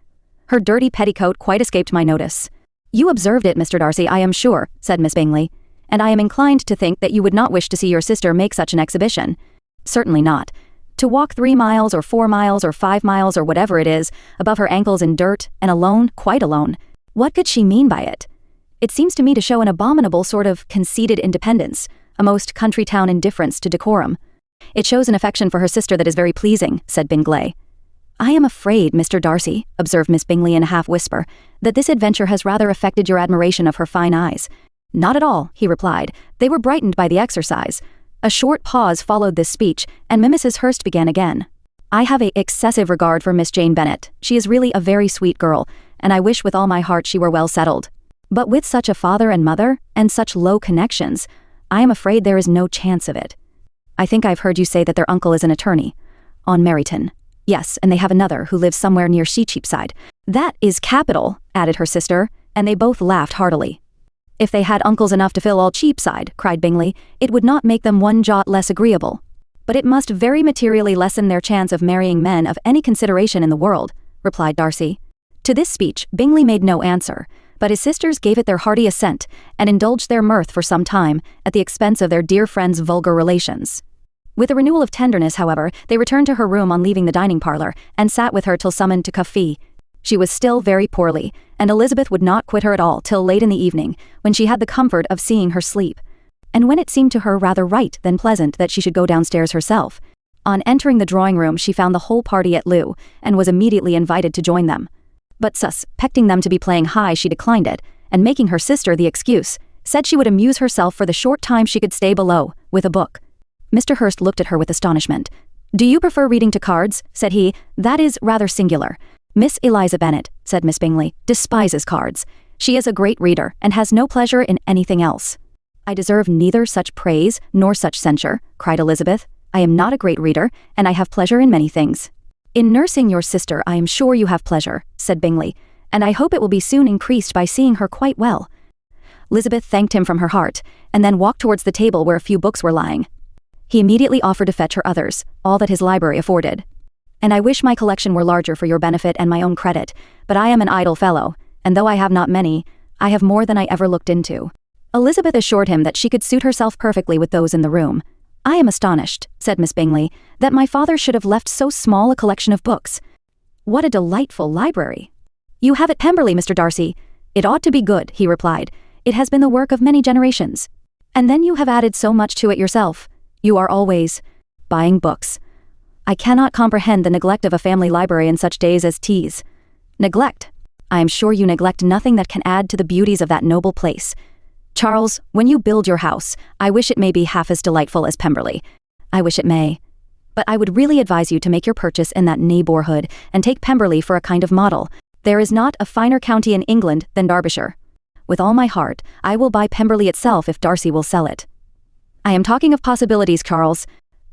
Her dirty petticoat quite escaped my notice." "You observed it, Mr. Darcy, I am sure," said Miss Bingley, "and I am inclined to think that you would not wish to see your sister make such an exhibition." "Certainly not. To walk 3 miles or 4 miles or 5 miles or whatever it is, above her ankles in dirt, and alone, quite alone. What could she mean by it? It seems to me to show an abominable sort of conceited independence, a most country town indifference to decorum." "It shows an affection for her sister that is very pleasing," said Bingley. "I am afraid, Mr. Darcy," observed Miss Bingley in a half-whisper, "that this adventure has rather affected your admiration of her fine eyes." "Not at all," he replied. "They were brightened by the exercise." A short pause followed this speech, and Mrs. Hurst began again. "I have a excessive regard for Miss Jane Bennet. She is really a very sweet girl, and I wish with all my heart she were well settled. But with such a father and mother, and such low connections, I am afraid there is no chance of it. I think I've heard you say that their uncle is an attorney on Meryton. Yes, and they have another who lives somewhere near Cheapside." "That is capital," added her sister, and they both laughed heartily. "If they had uncles enough to fill all Cheapside," cried Bingley, "it would not make them one jot less agreeable. But it must very materially lessen their chance of marrying men of any consideration in the world," replied Darcy. To this speech Bingley made no answer, but his sisters gave it their hearty assent, and indulged their mirth for some time, at the expense of their dear friend's vulgar relations. With a renewal of tenderness, however, they returned to her room on leaving the dining parlour, and sat with her till summoned to coffee. She was still very poorly, and Elizabeth would not quit her at all till late in the evening, when she had the comfort of seeing her sleep, and when it seemed to her rather right than pleasant that she should go downstairs herself. On entering the drawing-room she found the whole party at loo, and was immediately invited to join them. But suspecting them to be playing high, she declined it, and making her sister the excuse, said she would amuse herself for the short time she could stay below, with a book. Mr. Hurst looked at her with astonishment. "Do you prefer reading to cards?" said he. "That is rather singular." "Miss Eliza Bennet," said Miss Bingley, "despises cards. She is a great reader, and has no pleasure in anything else." "I deserve neither such praise nor such censure," cried Elizabeth. "I am not a great reader, and I have pleasure in many things." "In nursing your sister I am sure you have pleasure," said Bingley, "and I hope it will be soon increased by seeing her quite well." Elizabeth thanked him from her heart, and then walked towards the table where a few books were lying. He immediately offered to fetch her others, all that his library afforded. "And I wish my collection were larger for your benefit and my own credit, but I am an idle fellow, and though I have not many, I have more than I ever looked into. Elizabeth assured him that she could suit herself perfectly with those in the room. "I am astonished," said Miss Bingley, "that my father should have left so small a collection of books. What a delightful library." "You have at Pemberley, Mr. Darcy." "It ought to be good," he replied. "It has been the work of many generations. And then you have added so much to it yourself. You are always buying books. I cannot comprehend the neglect of a family library in such days as these." "Neglect? I am sure you neglect nothing that can add to the beauties of that noble place. Charles, when you build your house, I wish it may be half as delightful as Pemberley. I wish it may. But I would really advise you to make your purchase in that neighbourhood and take Pemberley for a kind of model. There is not a finer county in England than Derbyshire. With all my heart, I will buy Pemberley itself if Darcy will sell it." "I am talking of possibilities, Charles.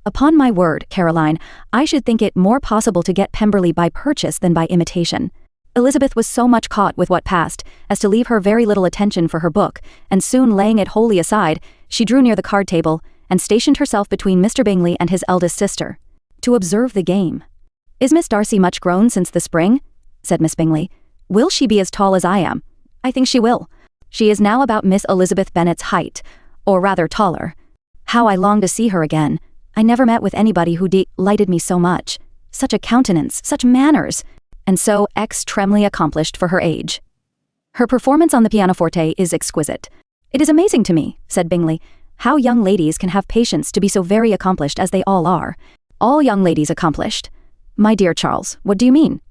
Upon my word, Caroline, I should think it more possible to get Pemberley by purchase than by imitation." Elizabeth was so much caught with what passed as to leave her very little attention for her book, and soon laying it wholly aside, she drew near the card table and stationed herself between Mr. Bingley and his eldest sister, to observe the game. "Is Miss Darcy much grown since the spring?" said Miss Bingley. "Will she be as tall as I am?" "I think she will. She is now about Miss Elizabeth Bennet's height, or rather taller. How I long to see her again. I never met with anybody who delighted me so much. Such a countenance, such manners, and so extremely accomplished for her age. Her performance on the pianoforte is exquisite." "It is amazing to me," said Bingley, "how young ladies can have patience to be so very accomplished as they all are." "All young ladies accomplished? My dear Charles, what do you mean?"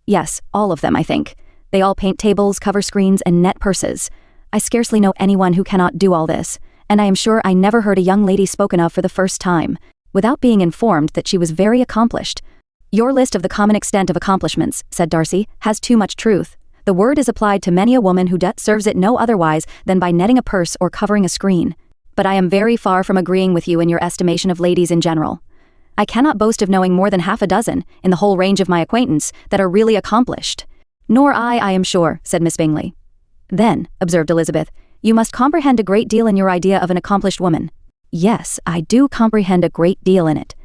"Yes, all of them, I think. They all paint tables, cover screens, and net purses. I scarcely know anyone who cannot do all this, and I am sure I never heard a young lady spoken of for the first time, without being informed that she was very accomplished." "Your list of the common extent of accomplishments," said Darcy, "has too much truth. The word is applied to many a woman who serves it no otherwise than by netting a purse or covering a screen. But I am very far from agreeing with you in your estimation of ladies in general. I cannot boast of knowing more than half a dozen, in the whole range of my acquaintance, that are really accomplished." "Nor I am sure," said Miss Bingley. "Then," observed Elizabeth, "you must comprehend a great deal in your idea of an accomplished woman." "Yes, I do comprehend a great deal in it."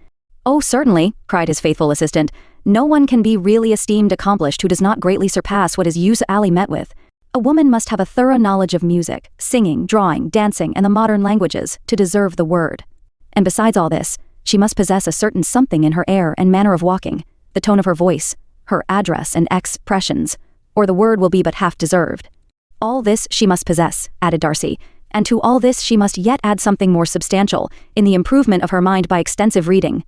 "Oh, certainly," cried his faithful assistant. "No one can be really esteemed accomplished who does not greatly surpass what is usually met with. A woman must have a thorough knowledge of music, singing, drawing, dancing, and the modern languages to deserve the word. And besides all this, she must possess a certain something in her air and manner of walking, the tone of her voice, her address and expressions, or the word will be but half deserved. All this she must possess," added Darcy, "and to all this she must yet add something more substantial, in the improvement of her mind by extensive reading.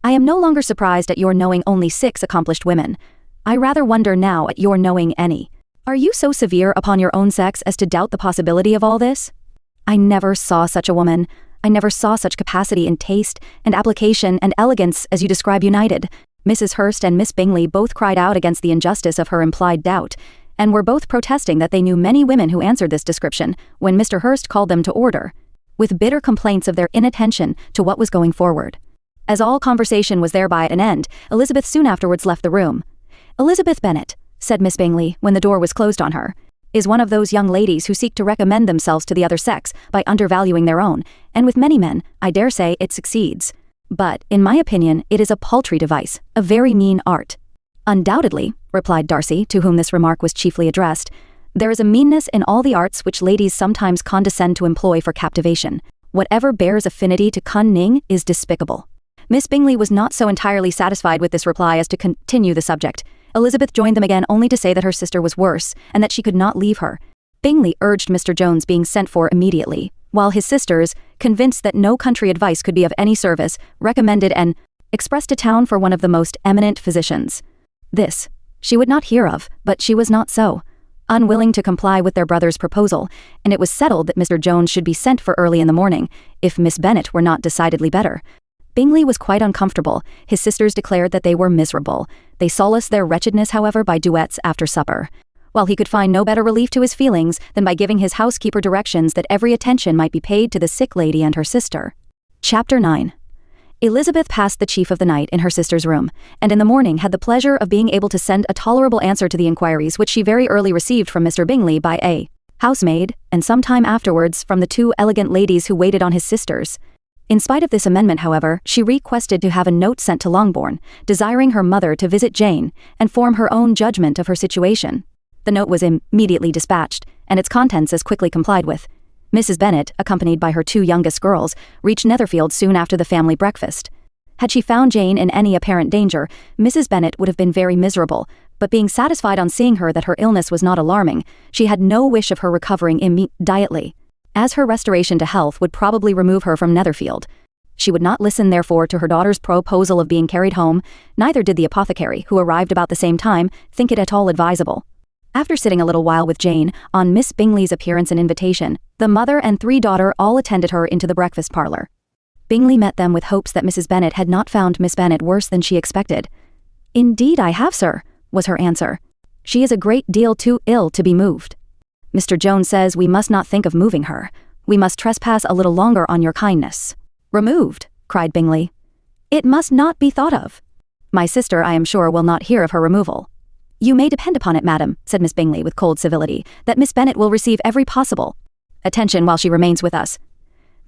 I am no longer surprised at your knowing only 6 accomplished women. I rather wonder now at your knowing any. Are you so severe upon your own sex as to doubt the possibility of all this? I never saw such a woman. I never saw such capacity in taste and application and elegance as you describe united." Mrs. Hurst and Miss Bingley both cried out against the injustice of her implied doubt, and were both protesting that they knew many women who answered this description when Mr. Hurst called them to order, with bitter complaints of their inattention to what was going forward. As all conversation was thereby at an end, Elizabeth soon afterwards left the room. "Elizabeth Bennet," said Miss Bingley when the door was closed on her, "is one of those young ladies who seek to recommend themselves to the other sex by undervaluing their own, and with many men, I dare say, it succeeds. But, in my opinion, it is a paltry device, a very mean art." "Undoubtedly," replied Darcy, to whom this remark was chiefly addressed, "there is a meanness in all the arts which ladies sometimes condescend to employ for captivation. Whatever bears affinity to cunning is despicable." Miss Bingley was not so entirely satisfied with this reply as to continue the subject. Elizabeth joined them again only to say that her sister was worse, and that she could not leave her. Bingley urged Mr. Jones being sent for immediately, while his sisters, convinced that no country advice could be of any service, recommended and expressed a town for one of the most eminent physicians. This she would not hear of, but she was not so unwilling to comply with their brother's proposal, and it was settled that Mr. Jones should be sent for early in the morning, if Miss Bennet were not decidedly better. Bingley was quite uncomfortable. His sisters declared that they were miserable. They solaced their wretchedness, however, by duets after supper, while he could find no better relief to his feelings than by giving his housekeeper directions that every attention might be paid to the sick lady and her sister. Chapter 9. Elizabeth passed the chief of the night in her sister's room, and in the morning had the pleasure of being able to send a tolerable answer to the inquiries which she very early received from Mr. Bingley by a housemaid, and some time afterwards from the 2 elegant ladies who waited on his sisters. In spite of this amendment, however, she requested to have a note sent to Longbourn, desiring her mother to visit Jane and form her own judgment of her situation. The note was immediately dispatched, and its contents as quickly complied with. Mrs. Bennet, accompanied by her 2 youngest girls, reached Netherfield soon after the family breakfast. Had she found Jane in any apparent danger, Mrs. Bennet would have been very miserable, but being satisfied on seeing her that her illness was not alarming, she had no wish of her recovering immediately, as her restoration to health would probably remove her from Netherfield. She would not listen therefore to her daughter's proposal of being carried home, neither did the apothecary, who arrived about the same time, think it at all advisable. After sitting a little while with Jane, on Miss Bingley's appearance and invitation, the mother and 3 daughters all attended her into the breakfast parlour. Bingley met them with hopes that Mrs. Bennet had not found Miss Bennet worse than she expected. "Indeed I have, sir," was her answer. "She is a great deal too ill to be moved. Mr. Jones says we must not think of moving her. We must trespass a little longer on your kindness." "Removed?" cried Bingley. "It must not be thought of. My sister, I am sure, will not hear of her removal." "You may depend upon it, madam," said Miss Bingley with cold civility, "that Miss Bennet will receive every possible attention while she remains with us."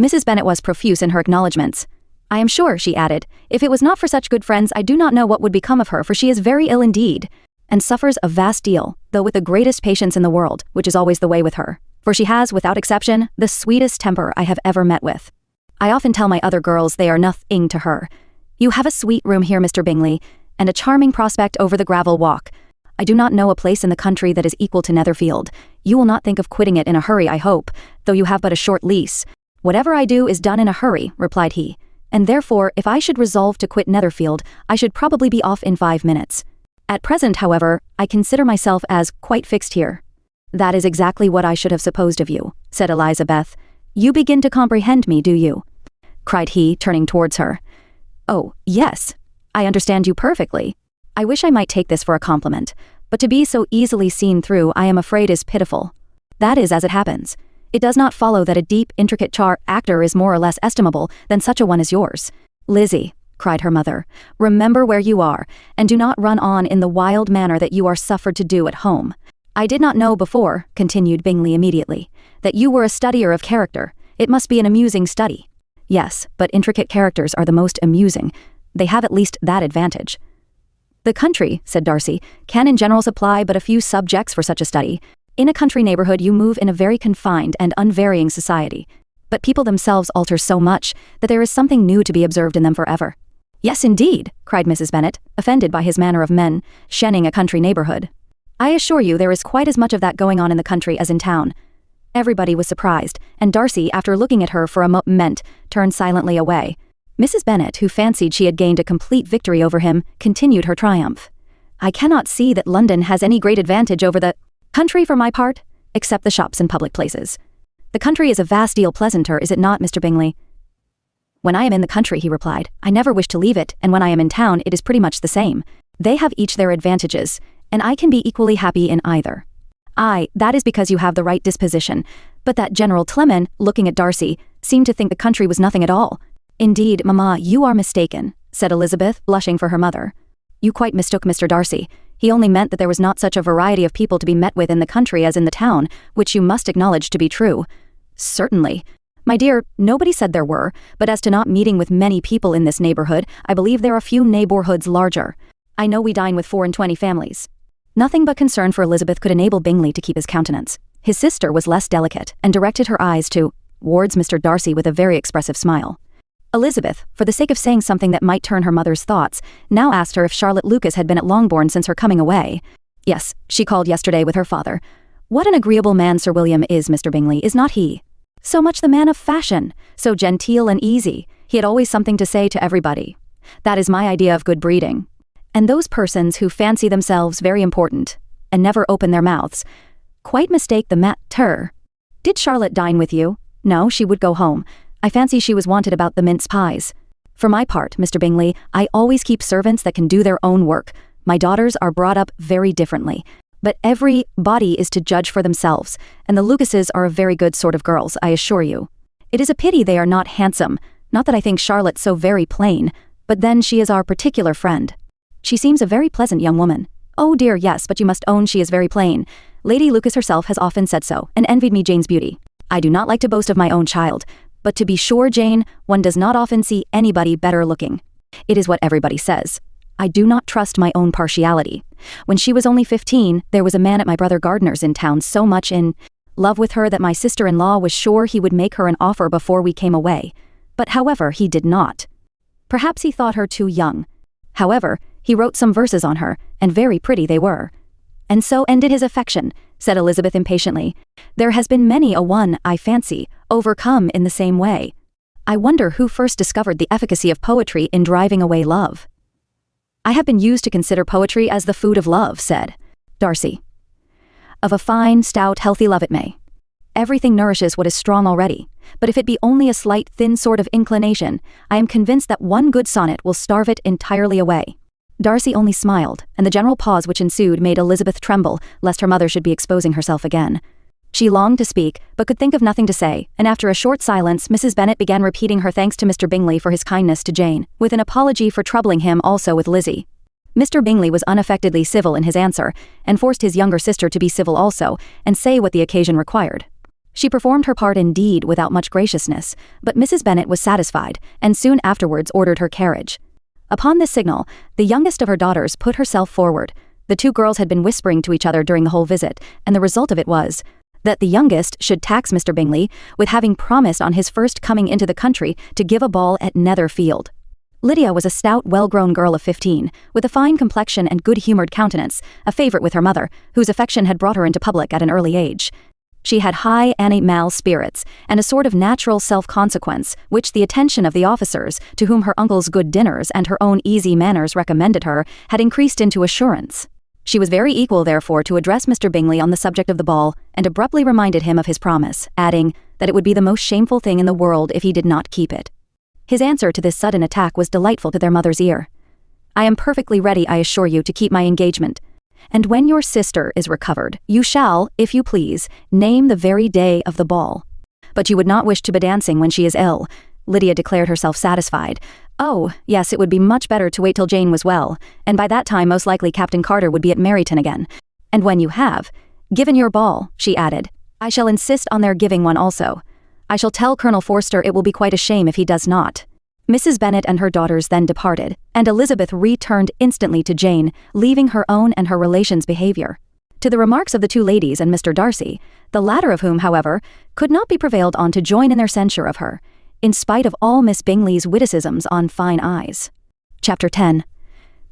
Mrs. Bennet was profuse in her acknowledgments. "I am sure," she added, "if it was not for such good friends, I do not know what would become of her, for she is very ill indeed, and suffers a vast deal, though with the greatest patience in the world, which is always the way with her, for she has, without exception, the sweetest temper I have ever met with. I often tell my other girls they are nothing to her. You have a sweet room here, Mr. Bingley, and a charming prospect over the gravel walk. I do not know a place in the country that is equal to Netherfield. You will not think of quitting it in a hurry, I hope, though you have but a short lease." "Whatever I do is done in a hurry," replied he, "and therefore if I should resolve to quit Netherfield, I should probably be off in 5 minutes. At present, however, I consider myself as quite fixed here." "That is exactly what I should have supposed of you," said Elizabeth. "You begin to comprehend me, do you?" cried he, turning towards her. "Oh, yes, I understand you perfectly. I wish I might take this for a compliment, but to be so easily seen through I am afraid is pitiful. That is as it happens. It does not follow that a deep, intricate actor is more or less estimable than such a one as yours." "Lizzie," cried her mother, "remember where you are, and do not run on in the wild manner that you are suffered to do at home. I did not know before," continued Bingley immediately, "that you were a studier of character. It must be an amusing study." "Yes, but intricate characters are the most amusing. They have at least that advantage." "The country," said Darcy, "can in general supply but a few subjects for such a study. In a country neighbourhood you move in a very confined and unvarying society, but people themselves alter so much that there is something new to be observed in them forever." "Yes, indeed," cried Mrs. Bennet, offended by his manner of mentioning a country neighbourhood. "I assure you there is quite as much of that going on in the country as in town." Everybody was surprised, and Darcy, after looking at her for a moment, turned silently away. Mrs. Bennet, who fancied she had gained a complete victory over him, continued her triumph. "I cannot see that London has any great advantage over the country for my part, except the shops and public places. The country is a vast deal pleasanter, is it not, Mr. Bingley?" "When I am in the country," he replied, "I never wish to leave it, and when I am in town it is pretty much the same. They have each their advantages, and I can be equally happy in either." "Aye, that is because you have the right disposition, but that General Clement, looking at Darcy, seemed to think the country was nothing at all." "Indeed, mamma, you are mistaken," said Elizabeth, blushing for her mother. "You quite mistook Mr. Darcy. He only meant that there was not such a variety of people to be met with in the country as in the town, which you must acknowledge to be true." "Certainly. My dear, nobody said there were, but as to not meeting with many people in this neighbourhood, I believe there are few neighbourhoods larger. I know we dine with 24 families." Nothing but concern for Elizabeth could enable Bingley to keep his countenance. His sister was less delicate, and directed her eyes towards Mr. Darcy with a very expressive smile. Elizabeth, for the sake of saying something that might turn her mother's thoughts, now asked her if Charlotte Lucas had been at Longbourn since her coming away. "Yes, she called yesterday with her father. What an agreeable man Sir William is, Mr. Bingley, is not he? So much the man of fashion, so genteel and easy. He had always something to say to everybody. That is my idea of good breeding. And those persons who fancy themselves very important, and never open their mouths, quite mistake the matter. Did Charlotte dine with you?" "No, she would go home. I fancy she was wanted about the mince pies. For my part, Mr. Bingley, I always keep servants that can do their own work. My daughters are brought up very differently. But everybody is to judge for themselves, and the Lucases are a very good sort of girls, I assure you. It is a pity they are not handsome. Not that I think Charlotte so very plain, but then she is our particular friend. She seems a very pleasant young woman." "Oh dear, yes, but you must own she is very plain. Lady Lucas herself has often said so, and envied me Jane's beauty. I do not like to boast of my own child, but to be sure, Jane, one does not often see anybody better looking. It is what everybody says. I do not trust my own partiality. When she was only 15, there was a man at my brother Gardner's in town so much in love with her that my sister-in-law was sure he would make her an offer before we came away. But however, he did not. Perhaps he thought her too young. However, he wrote some verses on her, and very pretty they were. And so ended his affection, said Elizabeth impatiently. There has been many a one, I fancy, overcome in the same way. I wonder who first discovered the efficacy of poetry in driving away love. I have been used to consider poetry as the food of love, said Darcy. Of a fine, stout, healthy love it may. Everything nourishes what is strong already, but if it be only a slight, thin sort of inclination, I am convinced that one good sonnet will starve it entirely away. Darcy only smiled, and the general pause which ensued made Elizabeth tremble, lest her mother should be exposing herself again. She longed to speak, but could think of nothing to say, and after a short silence Mrs. Bennet began repeating her thanks to Mr. Bingley for his kindness to Jane, with an apology for troubling him also with Lizzie. Mr. Bingley was unaffectedly civil in his answer, and forced his younger sister to be civil also, and say what the occasion required. She performed her part indeed without much graciousness, but Mrs. Bennet was satisfied, and soon afterwards ordered her carriage. Upon this signal, the youngest of her daughters put herself forward. The two girls had been whispering to each other during the whole visit, and the result of it was that the youngest should tax Mr. Bingley with having promised on his first coming into the country to give a ball at Netherfield. Lydia was a stout, well-grown girl of 15, with a fine complexion and good-humoured countenance, a favourite with her mother, whose affection had brought her into public at an early age. She had high animal spirits, and a sort of natural self-consequence, which the attention of the officers, to whom her uncle's good dinners and her own easy manners recommended her, had increased into assurance. She was very equal, therefore, to address Mr. Bingley on the subject of the ball, and abruptly reminded him of his promise, adding that it would be the most shameful thing in the world if he did not keep it. His answer to this sudden attack was delightful to their mother's ear. I am perfectly ready, I assure you, to keep my engagement. And when your sister is recovered, you shall, if you please, name the very day of the ball. But you would not wish to be dancing when she is ill. Lydia declared herself satisfied. Oh, yes, it would be much better to wait till Jane was well, and by that time most likely Captain Carter would be at Meryton again. And when you have given your ball, she added, I shall insist on their giving one also. I shall tell Colonel Forster it will be quite a shame if he does not. Mrs. Bennet and her daughters then departed, and Elizabeth returned instantly to Jane, leaving her own and her relations' behaviour. To the remarks of the two ladies and Mr. Darcy, the latter of whom, however, could not be prevailed on to join in their censure of her, in spite of all Miss Bingley's witticisms on fine eyes. Chapter 10.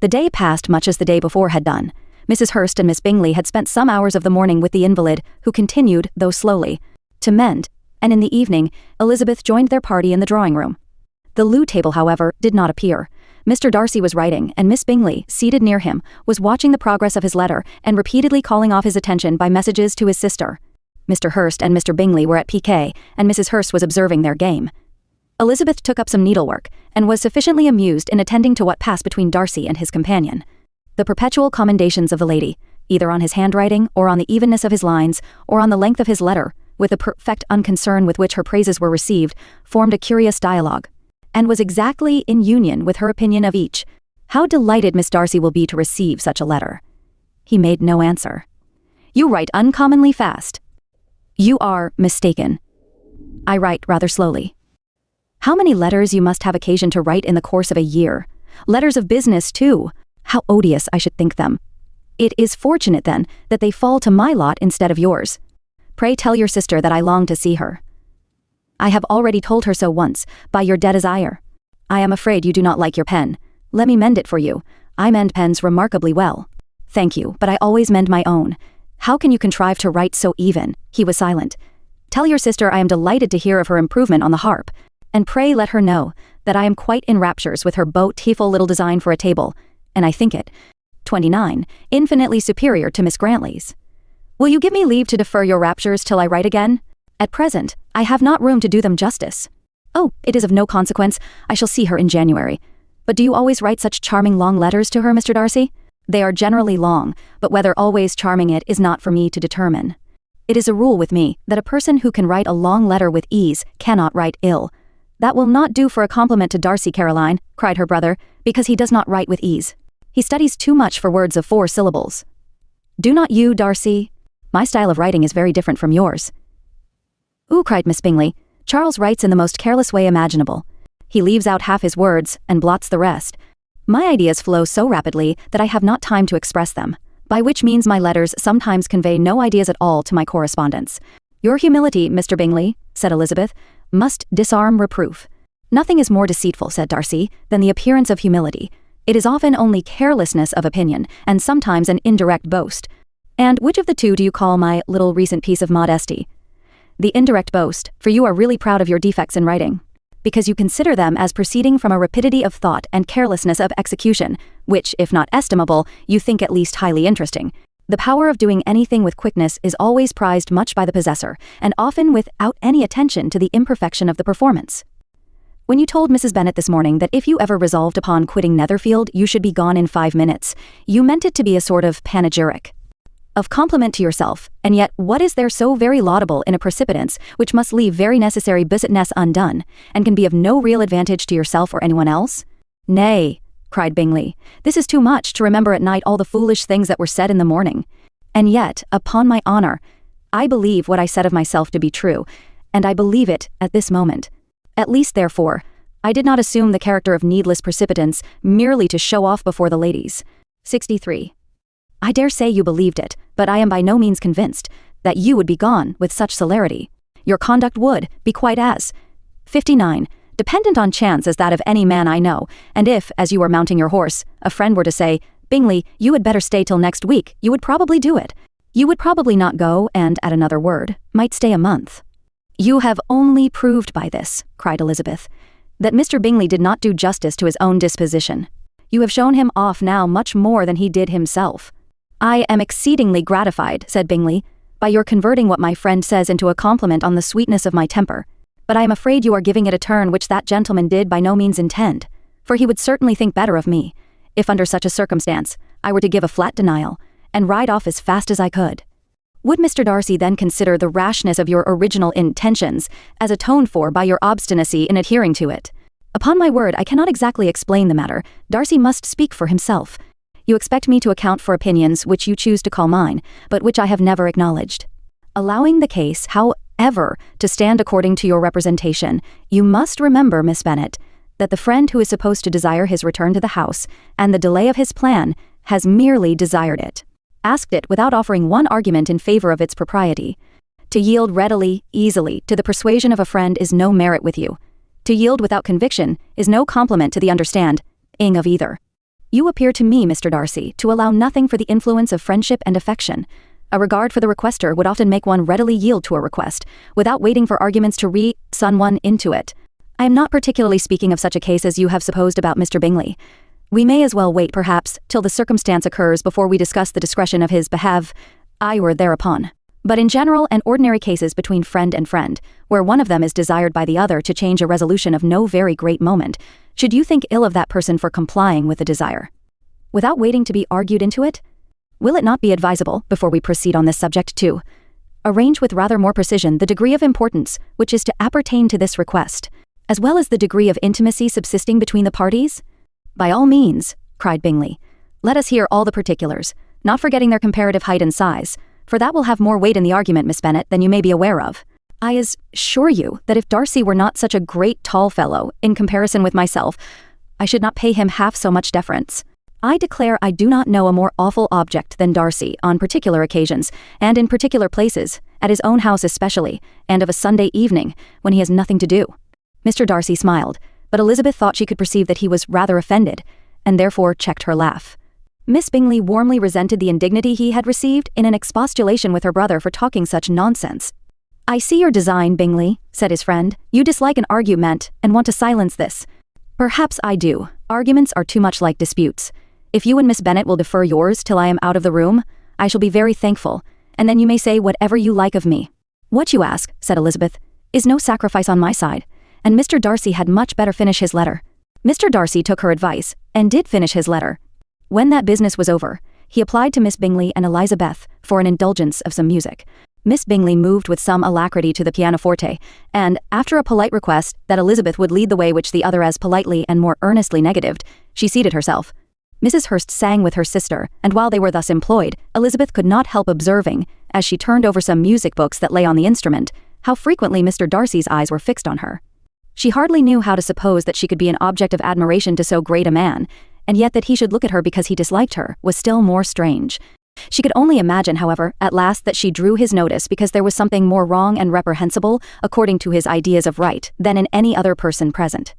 The day passed much as the day before had done. Mrs. Hurst and Miss Bingley had spent some hours of the morning with the invalid, who continued, though slowly, to mend, and in the evening, Elizabeth joined their party in the drawing-room. The loo table, however, did not appear. Mr. Darcy was writing, and Miss Bingley, seated near him, was watching the progress of his letter and repeatedly calling off his attention by messages to his sister. Mr. Hurst and Mr. Bingley were at piquet, and Mrs. Hurst was observing their game. Elizabeth took up some needlework, and was sufficiently amused in attending to what passed between Darcy and his companion. The perpetual commendations of the lady, either on his handwriting, or on the evenness of his lines, or on the length of his letter, with the perfect unconcern with which her praises were received, formed a curious dialogue, and was exactly in union with her opinion of each. How delighted Miss Darcy will be to receive such a letter. He made no answer. You write uncommonly fast. You are mistaken. I write rather slowly. How many letters you must have occasion to write in the course of a year. Letters of business, too. How odious I should think them. It is fortunate, then, that they fall to my lot instead of yours. Pray tell your sister that I long to see her. I have already told her so once, by your desire. I am afraid you do not like your pen. Let me mend it for you. I mend pens remarkably well. Thank you, but I always mend my own. How can you contrive to write so even? He was silent. Tell your sister I am delighted to hear of her improvement on the harp, and pray let her know that I am quite in raptures with her beautiful little design for a table, and I think it, 29, infinitely superior to Miss Grantley's. Will you give me leave to defer your raptures till I write again? At present, I have not room to do them justice. Oh, it is of no consequence. I shall see her in January. But do you always write such charming long letters to her, Mr. Darcy? They are generally long, but whether always charming it is not for me to determine. It is a rule with me that a person who can write a long letter with ease cannot write ill. That will not do for a compliment to Darcy, Caroline, cried her brother, because he does not write with ease. He studies too much for words of 4 syllables. Do not you, Darcy? My style of writing is very different from yours. Ooh, cried Miss Bingley. Charles writes in the most careless way imaginable. He leaves out half his words and blots the rest. My ideas flow so rapidly that I have not time to express them, by which means my letters sometimes convey no ideas at all to my correspondents. "Your humility, Mr. Bingley," said Elizabeth, "must disarm reproof." "Nothing is more deceitful," said Darcy, "than the appearance of humility. It is often only carelessness of opinion, and sometimes an indirect boast." "And which of the two do you call my little recent piece of modesty?" "The indirect boast, for you are really proud of your defects in writing, because you consider them as proceeding from a rapidity of thought and carelessness of execution, which, if not estimable, you think at least highly interesting. The power of doing anything with quickness is always prized much by the possessor, and often without any attention to the imperfection of the performance. When you told Mrs. Bennet this morning that if you ever resolved upon quitting Netherfield you should be gone in 5 minutes, you meant it to be a sort of panegyric, of compliment to yourself, and yet what is there so very laudable in a precipitance which must leave very necessary business undone, and can be of no real advantage to yourself or anyone else?" "Nay," cried Bingley, "this is too much, to remember at night all the foolish things that were said in the morning. And yet, upon my honour, I believe what I said of myself to be true, and I believe it at this moment. At least, therefore, I did not assume the character of needless precipitance merely to show off before the ladies." 63. "I dare say you believed it, but I am by no means convinced that you would be gone with such celerity. Your conduct would be quite as 59. Dependent on chance as that of any man I know, and if, as you were mounting your horse, a friend were to say, 'Bingley, you had better stay till next week,' you would probably do it. You would probably not go, and, at another word, might stay a month." "You have only proved by this," cried Elizabeth, "that Mr. Bingley did not do justice to his own disposition. You have shown him off now much more than he did himself." "I am exceedingly gratified," said Bingley, "by your converting what my friend says into a compliment on the sweetness of my temper. But I am afraid you are giving it a turn which that gentleman did by no means intend, for he would certainly think better of me, if under such a circumstance I were to give a flat denial, and ride off as fast as I could. Would Mr. Darcy then consider the rashness of your original intentions as atoned for by your obstinacy in adhering to it? Upon my word, I cannot exactly explain the matter. Darcy must speak for himself. You expect me to account for opinions which you choose to call mine, but which I have never acknowledged. Allowing the case, however, to stand according to your representation, you must remember, Miss Bennet, that the friend who is supposed to desire his return to the house, and the delay of his plan, has merely desired it, asked it without offering one argument in favor of its propriety. To yield readily, easily, to the persuasion of a friend is no merit with you. To yield without conviction is no compliment to the understanding of either. You appear to me, Mr. Darcy, to allow nothing for the influence of friendship and affection. A regard for the requester would often make one readily yield to a request, without waiting for arguments to reason one into it. I am not particularly speaking of such a case as you have supposed about Mr. Bingley. We may as well wait, perhaps, till the circumstance occurs before we discuss the discretion of his behaviour thereupon. But in general and ordinary cases between friend and friend, where one of them is desired by the other to change a resolution of no very great moment, should you think ill of that person for complying with the desire, without waiting to be argued into it? Will it not be advisable, before we proceed on this subject, to arrange with rather more precision the degree of importance which is to appertain to this request, as well as the degree of intimacy subsisting between the parties? "By all means," cried Bingley. "Let us hear all the particulars, not forgetting their comparative height and size, for that will have more weight in the argument, Miss Bennet, than you may be aware of. I assure you that if Darcy were not such a great tall fellow, in comparison with myself, I should not pay him half so much deference. I declare I do not know a more awful object than Darcy on particular occasions, and in particular places, at his own house especially, and of a Sunday evening, when he has nothing to do." Mr. Darcy smiled, but Elizabeth thought she could perceive that he was rather offended, and therefore checked her laugh. Miss Bingley warmly resented the indignity he had received in an expostulation with her brother for talking such nonsense. "I see your design, Bingley," said his friend. "You dislike an argument, and want to silence this. Perhaps I do. Arguments are too much like disputes. If you and Miss Bennet will defer yours till I am out of the room, I shall be very thankful, and then you may say whatever you like of me." "What you ask," said Elizabeth, "is no sacrifice on my side, and Mr. Darcy had much better finish his letter." Mr. Darcy took her advice, and did finish his letter. When that business was over, he applied to Miss Bingley and Elizabeth for an indulgence of some music. Miss Bingley moved with some alacrity to the pianoforte, and, after a polite request that Elizabeth would lead the way which the other as politely and more earnestly negatived, she seated herself. Mrs. Hurst sang with her sister, and while they were thus employed, Elizabeth could not help observing, as she turned over some music books that lay on the instrument, how frequently Mr. Darcy's eyes were fixed on her. She hardly knew how to suppose that she could be an object of admiration to so great a man, and yet that he should look at her because he disliked her was still more strange. She could only imagine, however, at last that she drew his notice because there was something more wrong and reprehensible, according to his ideas of right, than in any other person present.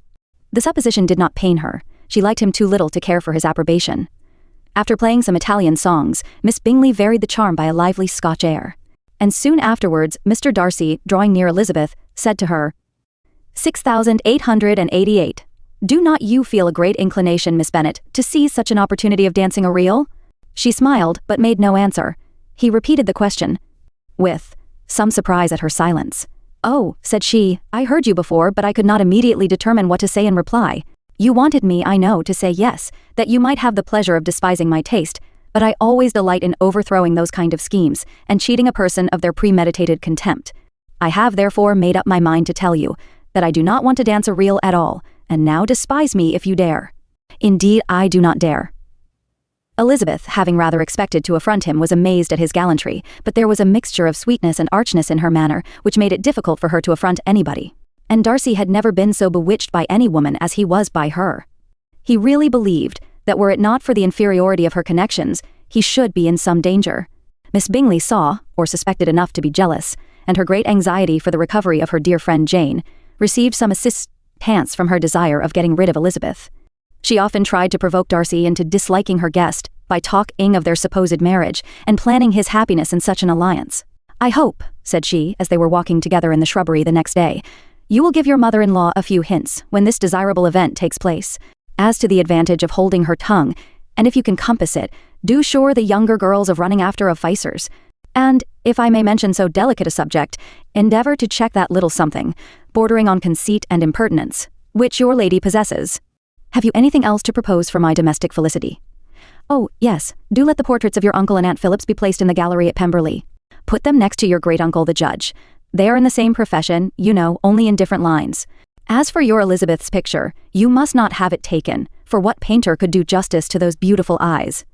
The supposition did not pain her. She liked him too little to care for his approbation. After playing some Italian songs, Miss Bingley varied the charm by a lively Scotch air. And soon afterwards, Mr. Darcy, drawing near Elizabeth, said to her, 6,888. Do not you feel a great inclination, Miss Bennet, to seize such an opportunity of dancing a reel? She smiled, but made no answer. He repeated the question, with some surprise at her silence. Oh, said she, I heard you before, but I could not immediately determine what to say in reply. You wanted me, I know, to say yes, that you might have the pleasure of despising my taste, but I always delight in overthrowing those kind of schemes, and cheating a person of their premeditated contempt. I have therefore made up my mind to tell you, that I do not want to dance a reel at all, and now despise me if you dare. Indeed, I do not dare. Elizabeth, having rather expected to affront him, was amazed at his gallantry, but there was a mixture of sweetness and archness in her manner, which made it difficult for her to affront anybody. And Darcy had never been so bewitched by any woman as he was by her. He really believed that were it not for the inferiority of her connections, he should be in some danger. Miss Bingley saw, or suspected enough to be jealous, and her great anxiety for the recovery of her dear friend Jane, received some assistance from her desire of getting rid of Elizabeth. She often tried to provoke Darcy into disliking her guest by talking of their supposed marriage and planning his happiness in such an alliance. I hope, said she, as they were walking together in the shrubbery the next day, you will give your mother-in-law a few hints when this desirable event takes place, as to the advantage of holding her tongue, and if you can compass it, do assure the younger girls of running after advisers. And, if I may mention so delicate a subject, endeavor to check that little something, bordering on conceit and impertinence, which your lady possesses. Have you anything else to propose for my domestic felicity? Oh, yes, do let the portraits of your uncle and Aunt Phillips be placed in the gallery at Pemberley. Put them next to your great-uncle the judge. They are in the same profession, you know, only in different lines. As for your Elizabeth's picture, you must not have it taken, for what painter could do justice to those beautiful eyes?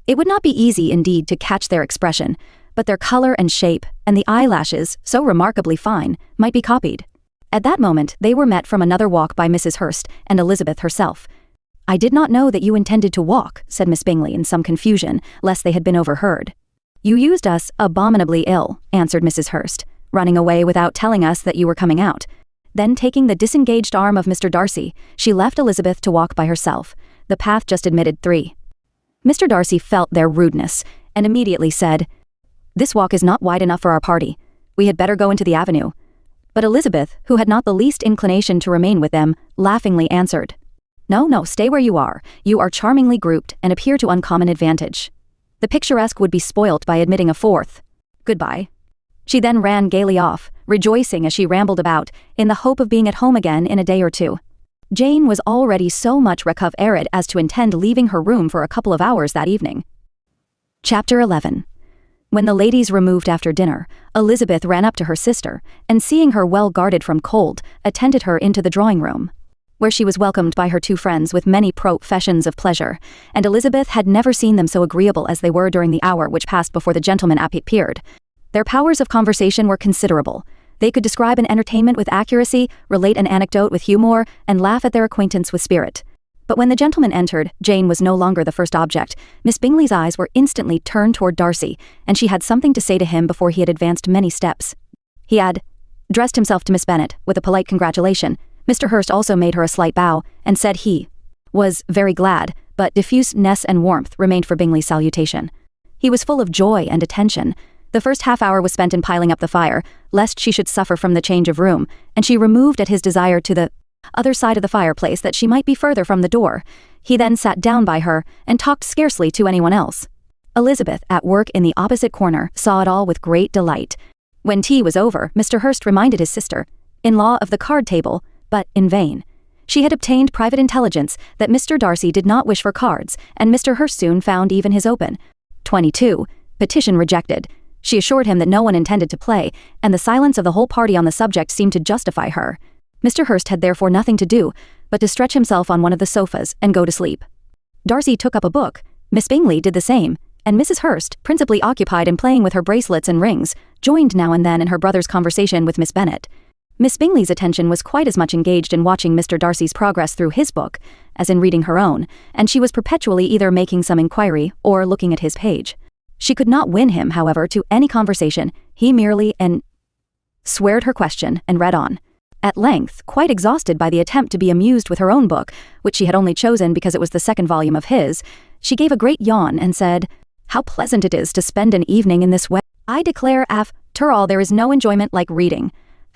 It would not be easy, indeed, to catch their expression, but their color and shape, and the eyelashes, so remarkably fine, might be copied. At that moment, they were met from another walk by Mrs. Hurst and Elizabeth herself. I did not know that you intended to walk, said Miss Bingley in some confusion, lest they had been overheard. You used us abominably ill, answered Mrs. Hurst, running away without telling us that you were coming out. Then taking the disengaged arm of Mr. Darcy, she left Elizabeth to walk by herself. The path just admitted 3. Mr. Darcy felt their rudeness, and immediately said, This walk is not wide enough for our party. We had better go into the avenue. But Elizabeth, who had not the least inclination to remain with them, laughingly answered, No, stay where you are. You are charmingly grouped, and appear to uncommon advantage. The picturesque would be spoilt by admitting a 4th. Goodbye. She then ran gaily off, rejoicing as she rambled about, in the hope of being at home again in a day or 2. Jane was already so much recovered as to intend leaving her room for a couple of hours that evening. Chapter 11. When the ladies removed after dinner, Elizabeth ran up to her sister, and seeing her well guarded from cold, attended her into the drawing-room, where she was welcomed by her 2 friends with many professions of pleasure, and Elizabeth had never seen them so agreeable as they were during the hour which passed before the gentlemen appeared. Their powers of conversation were considerable. They could describe an entertainment with accuracy, relate an anecdote with humor, and laugh at their acquaintance with spirit. But when the gentleman entered, Jane was no longer the first object. Miss Bingley's eyes were instantly turned toward Darcy, and she had something to say to him before he had advanced many steps. He had addressed himself to Miss Bennet with a polite congratulation. Mr. Hurst also made her a slight bow, and said he was very glad, but diffuseness and warmth remained for Bingley's salutation. He was full of joy and attention. The first half-hour was spent in piling up the fire, lest she should suffer from the change of room, and she removed at his desire to the other side of the fireplace that she might be further from the door. He then sat down by her, and talked scarcely to anyone else. Elizabeth, at work in the opposite corner, saw it all with great delight. When tea was over, Mr. Hurst reminded his sister-in-law of the card table, but in vain. She had obtained private intelligence that Mr. Darcy did not wish for cards, and Mr. Hurst soon found even his open 22 petition rejected. She assured him that no one intended to play, and the silence of the whole party on the subject seemed to justify her. Mr. Hurst had therefore nothing to do but to stretch himself on one of the sofas and go to sleep. Darcy took up a book, Miss Bingley did the same, and Mrs. Hurst, principally occupied in playing with her bracelets and rings, joined now and then in her brother's conversation with Miss Bennet. Miss Bingley's attention was quite as much engaged in watching Mr. Darcy's progress through his book as in reading her own, and she was perpetually either making some inquiry or looking at his page. She could not win him, however, to any conversation. He merely squared her question and read on. At length, quite exhausted by the attempt to be amused with her own book, which she had only chosen because it was the second volume of his, she gave a great yawn and said, "How pleasant it is to spend an evening in this way. I declare, after all, there is no enjoyment like reading.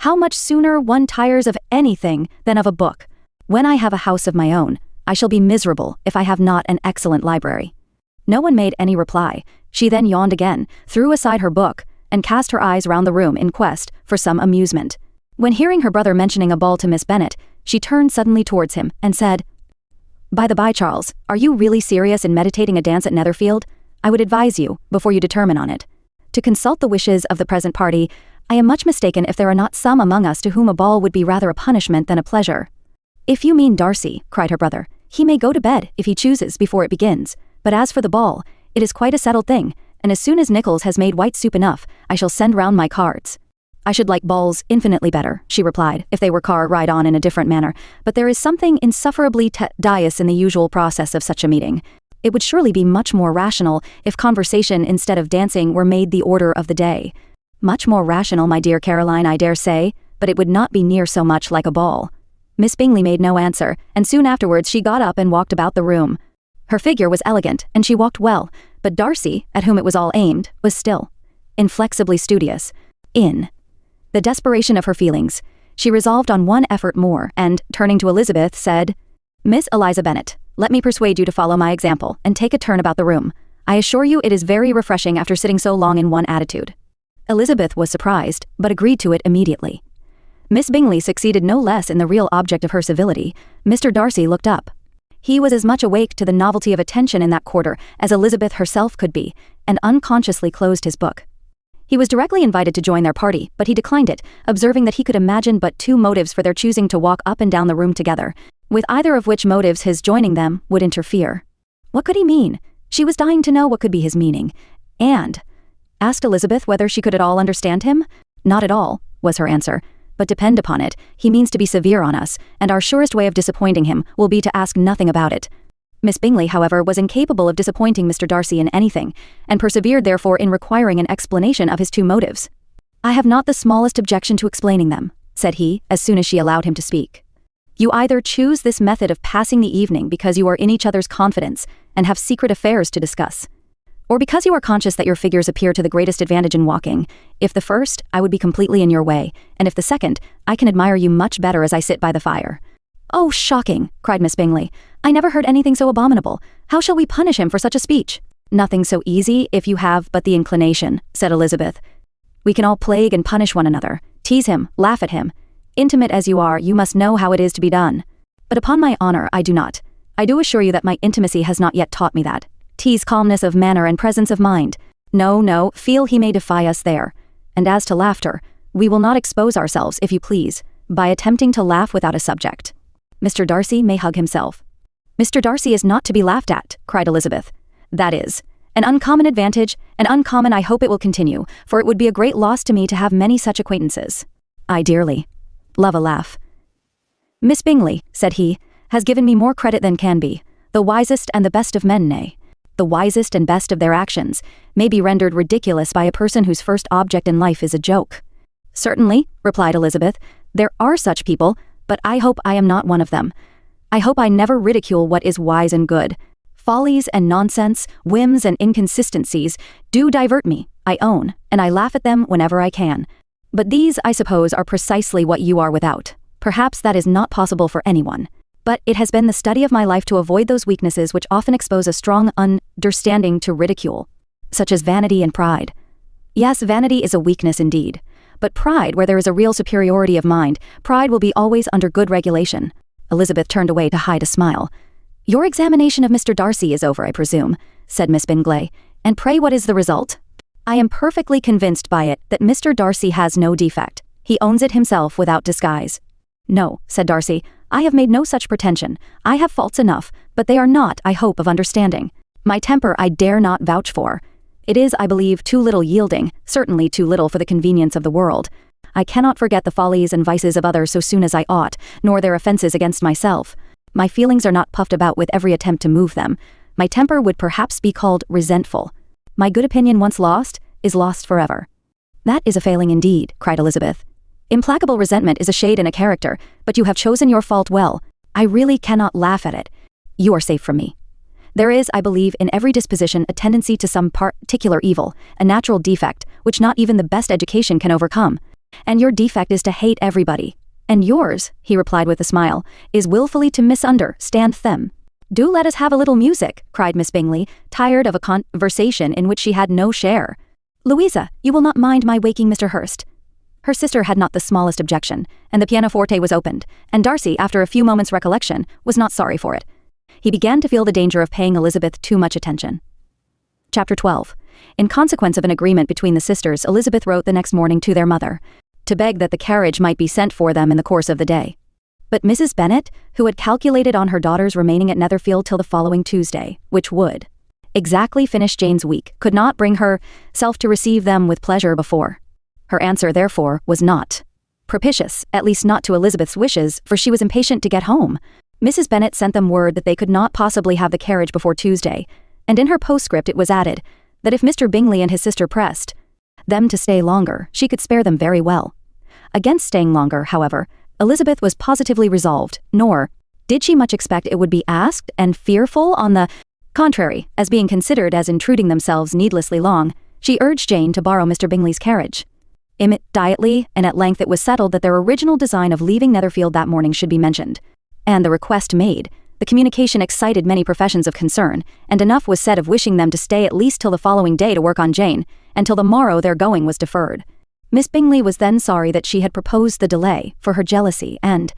How much sooner one tires of anything than of a book. When I have a house of my own, I shall be miserable if I have not an excellent library." No one made any reply. She then yawned again, threw aside her book, and cast her eyes round the room in quest for some amusement. When hearing her brother mentioning a ball to Miss Bennet, she turned suddenly towards him and said, "By the by, Charles, are you really serious in meditating a dance at Netherfield? I would advise you, before you determine on it, to consult the wishes of the present party. I am much mistaken if there are not some among us to whom a ball would be rather a punishment than a pleasure." "If you mean Darcy," cried her brother, "he may go to bed, if he chooses, before it begins. But as for the ball, it is quite a settled thing, and as soon as Nichols has made white soup enough, I shall send round my cards." "I should like balls infinitely better," she replied, "if they were ride on in a different manner, but there is something insufferably tedious in the usual process of such a meeting. It would surely be much more rational if conversation instead of dancing were made the order of the day." "Much more rational, my dear Caroline, I dare say, but it would not be near so much like a ball." Miss Bingley made no answer, and soon afterwards she got up and walked about the room. Her figure was elegant, and she walked well, but Darcy, at whom it was all aimed, was still, inflexibly studious. In the desperation of her feelings, she resolved on one effort more, and, turning to Elizabeth, said, "Miss Eliza Bennet, let me persuade you to follow my example, and take a turn about the room. I assure you it is very refreshing after sitting so long in one attitude." Elizabeth was surprised, but agreed to it immediately. Miss Bingley succeeded no less in the real object of her civility. Mr. Darcy looked up. He was as much awake to the novelty of attention in that quarter as Elizabeth herself could be, and unconsciously closed his book. He was directly invited to join their party, but he declined it, observing that he could imagine but two motives for their choosing to walk up and down the room together, with either of which motives his joining them would interfere. What could he mean? She was dying to know what could be his meaning, and asked Elizabeth whether she could at all understand him. "Not at all," was her answer. "But depend upon it, he means to be severe on us, and our surest way of disappointing him will be to ask nothing about it." Miss Bingley, however, was incapable of disappointing Mr. Darcy in anything, and persevered therefore in requiring an explanation of his two motives. "I have not the smallest objection to explaining them," said he, as soon as she allowed him to speak. "You either choose this method of passing the evening because you are in each other's confidence and have secret affairs to discuss, or because you are conscious that your figures appear to the greatest advantage in walking. If the first, I would be completely in your way, and if the second, I can admire you much better as I sit by the fire." "Oh, shocking!" cried Miss Bingley. "I never heard anything so abominable. How shall we punish him for such a speech?" "Nothing so easy if you have but the inclination," said Elizabeth. "We can all plague and punish one another, tease him, laugh at him. Intimate as you are, you must know how it is to be done. But upon my honor, I do not. I do assure you that my intimacy has not yet taught me that. Tease calmness of manner and presence of mind. No, feel he may defy us there. And as to laughter, we will not expose ourselves, if you please, by attempting to laugh without a subject. Mr. Darcy may hug himself." "Mr. Darcy is not to be laughed at," cried Elizabeth. "That is an uncommon advantage, and uncommon I hope it will continue, for it would be a great loss to me to have many such acquaintances. I dearly love a laugh." "Miss Bingley," said he, "has given me more credit than can be. The wisest and the best of men, nay, the wisest and best of their actions, may be rendered ridiculous by a person whose first object in life is a joke." "Certainly," replied Elizabeth, "there are such people, but I hope I am not one of them. I hope I never ridicule what is wise and good. Follies and nonsense, whims and inconsistencies do divert me, I own, and I laugh at them whenever I can. But these, I suppose, are precisely what you are without. Perhaps that is not possible for anyone. But it has been the study of my life to avoid those weaknesses which often expose a strong understanding to ridicule, such as vanity and pride. Yes, vanity is a weakness indeed. But pride, where there is a real superiority of mind, pride will be always under good regulation." Elizabeth turned away to hide a smile. "Your examination of Mr. Darcy is over, I presume," said Miss Bingley. "And pray what is the result?" "I am perfectly convinced by it that Mr. Darcy has no defect. He owns it himself without disguise." "No," said Darcy, "I have made no such pretension. I have faults enough, but they are not, I hope, of understanding. My temper I dare not vouch for. It is, I believe, too little yielding, certainly too little for the convenience of the world. I cannot forget the follies and vices of others so soon as I ought, nor their offences against myself. My feelings are not puffed about with every attempt to move them. My temper would perhaps be called resentful. My good opinion once lost, is lost forever." "That is a failing indeed," cried Elizabeth. "Implacable resentment is a shade in a character, but you have chosen your fault well. I really cannot laugh at it. You are safe from me. There is, I believe, in every disposition a tendency to some particular evil, a natural defect, which not even the best education can overcome. And your defect is to hate everybody. And yours," he replied with a smile, "is willfully to misunderstand them." "Do let us have a little music," cried Miss Bingley, tired of a conversation in which she had no share. "Louisa, you will not mind my waking Mr. Hurst?" Her sister had not the smallest objection, and the pianoforte was opened, and Darcy, after a few moments' recollection, was not sorry for it. He began to feel the danger of paying Elizabeth too much attention. Chapter 12. In consequence of an agreement between the sisters, Elizabeth wrote the next morning to their mother, to beg that the carriage might be sent for them in the course of the day. But Mrs. Bennet, who had calculated on her daughters remaining at Netherfield till the following Tuesday, which would exactly finish Jane's week, could not bring herself to receive them with pleasure before. Her answer, therefore, was not propitious, at least not to Elizabeth's wishes, for she was impatient to get home. Mrs. Bennet sent them word that they could not possibly have the carriage before Tuesday, and in her postscript it was added that if Mr. Bingley and his sister pressed them to stay longer, she could spare them very well. Against staying longer, however, Elizabeth was positively resolved, nor did she much expect it would be asked, and fearful, on the contrary, as being considered as intruding themselves needlessly long, she urged Jane to borrow Mr. Bingley's carriage. Immediately, and at length it was settled that their original design of leaving Netherfield that morning should be mentioned, and the request made. The communication excited many professions of concern, and enough was said of wishing them to stay at least till the following day to work on Jane, and till the morrow their going was deferred. Miss Bingley was then sorry that she had proposed the delay, for her jealousy and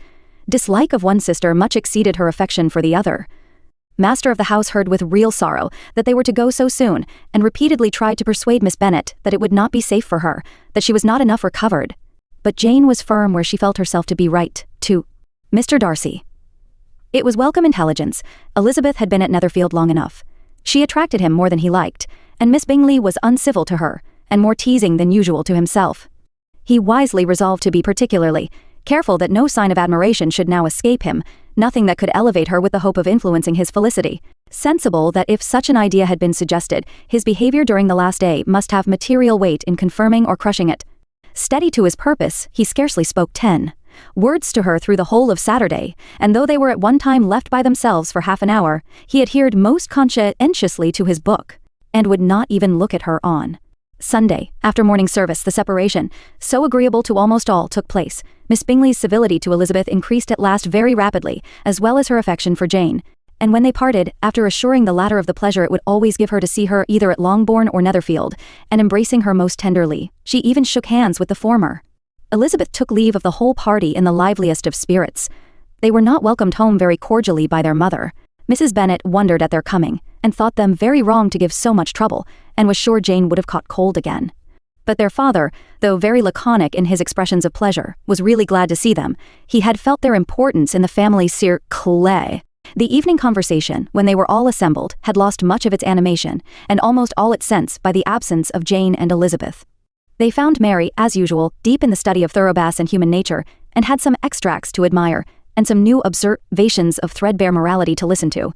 dislike of one sister much exceeded her affection for the other. Master of the house heard with real sorrow that they were to go so soon, and repeatedly tried to persuade Miss Bennet that it would not be safe for her, that she was not enough recovered. But Jane was firm where she felt herself to be right, to Mr. Darcy. It was welcome intelligence. Elizabeth had been at Netherfield long enough. She attracted him more than he liked, and Miss Bingley was uncivil to her, and more teasing than usual to himself. He wisely resolved to be particularly careful that no sign of admiration should now escape him, nothing that could elevate her with the hope of influencing his felicity. Sensible that if such an idea had been suggested, his behavior during the last day must have material weight in confirming or crushing it. Steady to his purpose, he scarcely spoke 10 words to her through the whole of Saturday, and though they were at one time left by themselves for half an hour, he adhered most conscientiously to his book, and would not even look at her on Sunday. After morning service, the separation, so agreeable to almost all, took place. Miss Bingley's civility to Elizabeth increased at last very rapidly, as well as her affection for Jane, and when they parted, after assuring the latter of the pleasure it would always give her to see her either at Longbourn or Netherfield, and embracing her most tenderly, she even shook hands with the former. Elizabeth took leave of the whole party in the liveliest of spirits. They were not welcomed home very cordially by their mother. Mrs. Bennet wondered at their coming, and thought them very wrong to give so much trouble, and was sure Jane would have caught cold again. But their father, though very laconic in his expressions of pleasure, was really glad to see them. He had felt their importance in the family cercle. The evening conversation, when they were all assembled, had lost much of its animation, and almost all its sense, by the absence of Jane and Elizabeth. They found Mary, as usual, deep in the study of Thoroughbass and human nature, and had some extracts to admire, and some new observations of threadbare morality to listen to.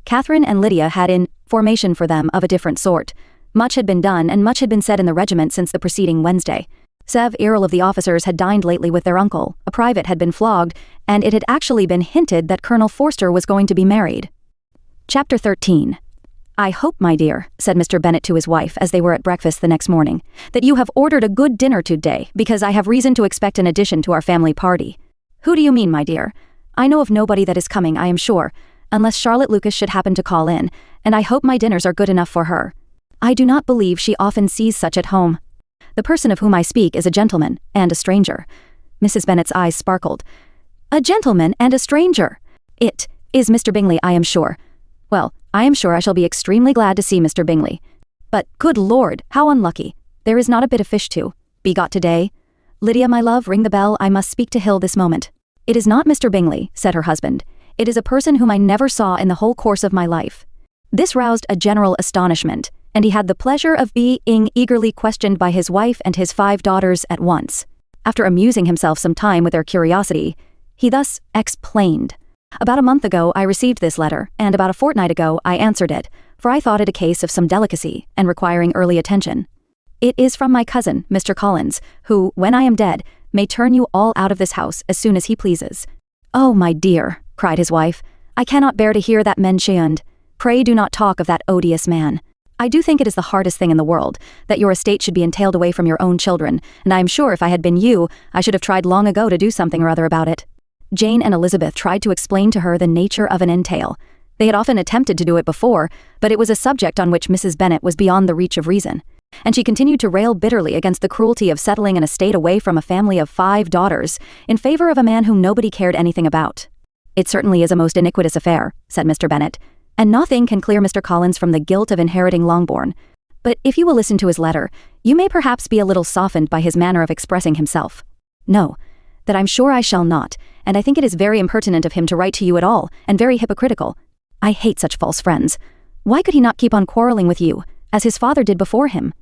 Catherine and Lydia had information for them of a different sort. Much had been done, and much had been said in the regiment since the preceding Wednesday. Several of the officers had dined lately with their uncle, a private had been flogged, and it had actually been hinted that Colonel Forster was going to be married. Chapter 13. "I hope, my dear," said Mr. Bennet to his wife as they were at breakfast the next morning, "that you have ordered a good dinner today, because I have reason to expect an addition to our family party." "Who do you mean, my dear?" "I know of nobody that is coming, I am sure, unless Charlotte Lucas should happen to call in, and I hope my dinners are good enough for her. I do not believe she often sees such at home. The person of whom I speak is a gentleman, and a stranger." Mrs. Bennet's eyes sparkled. "A gentleman and a stranger! It is Mr. Bingley, I am sure. Well, I am sure I shall be extremely glad to see Mr. Bingley. But, good Lord, how unlucky. There is not a bit of fish to be got today. Lydia, my love, ring the bell, I must speak to Hill this moment." "It is not Mr. Bingley," said her husband. "It is a person whom I never saw in the whole course of my life." This roused a general astonishment, and he had the pleasure of being eagerly questioned by his wife and his 5 daughters at once. After amusing himself some time with their curiosity, he thus explained. "About a month ago I received this letter, and about a fortnight ago I answered it, for I thought it a case of some delicacy and requiring early attention. It is from my cousin, Mr. Collins, who, when I am dead, may turn you all out of this house as soon as he pleases." "Oh, my dear," cried his wife, "I cannot bear to hear that mentioned. Pray do not talk of that odious man. I do think it is the hardest thing in the world, that your estate should be entailed away from your own children, and I am sure if I had been you, I should have tried long ago to do something or other about it." Jane and Elizabeth tried to explain to her the nature of an entail. They had often attempted to do it before, but it was a subject on which Mrs. Bennet was beyond the reach of reason, and she continued to rail bitterly against the cruelty of settling an estate away from a family of 5 daughters in favor of a man whom nobody cared anything about. "It certainly is a most iniquitous affair," said Mr. Bennet, "and nothing can clear Mr. Collins from the guilt of inheriting Longbourn. But if you will listen to his letter, you may perhaps be a little softened by his manner of expressing himself." "No, that I'm sure I shall not, and I think it is very impertinent of him to write to you at all, and very hypocritical. I hate such false friends. Why could he not keep on quarrelling with you, as his father did before him?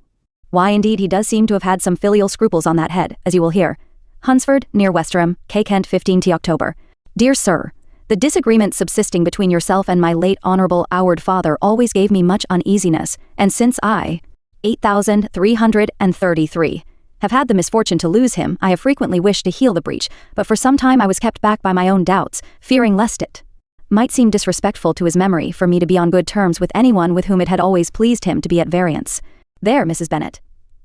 Why, indeed, he does seem to have had some filial scruples on that head, as you will hear. Hunsford, near Westerham, K. Kent, 15 October. Dear Sir, the disagreement subsisting between yourself and my late Honourable Howard father always gave me much uneasiness, and since I, 8,333, have had the misfortune to lose him, I have frequently wished to heal the breach, but for some time I was kept back by my own doubts, fearing lest it might seem disrespectful to his memory for me to be on good terms with anyone with whom it had always pleased him to be at variance. There, Mrs. Bennet.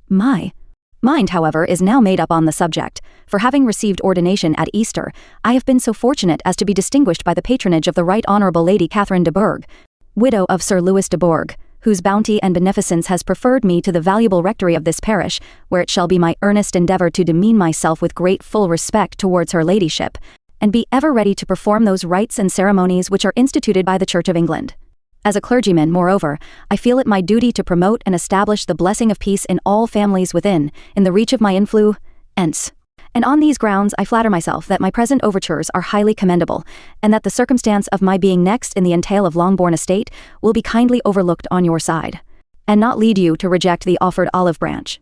My mind, however, is now made up on the subject, for having received ordination at Easter, I have been so fortunate as to be distinguished by the patronage of the Right Honourable Lady Catherine de Bourgh, widow of Sir Louis de Bourgh, whose bounty and beneficence has preferred me to the valuable rectory of this parish, where it shall be my earnest endeavour to demean myself with great full respect towards her ladyship, and be ever ready to perform those rites and ceremonies which are instituted by the Church of England. As a clergyman, moreover, I feel it my duty to promote and establish the blessing of peace in all families within, in the reach of my influence. And on these grounds I flatter myself that my present overtures are highly commendable, and that the circumstance of my being next in the entail of Longbourn estate will be kindly overlooked on your side, and not lead you to reject the offered olive branch.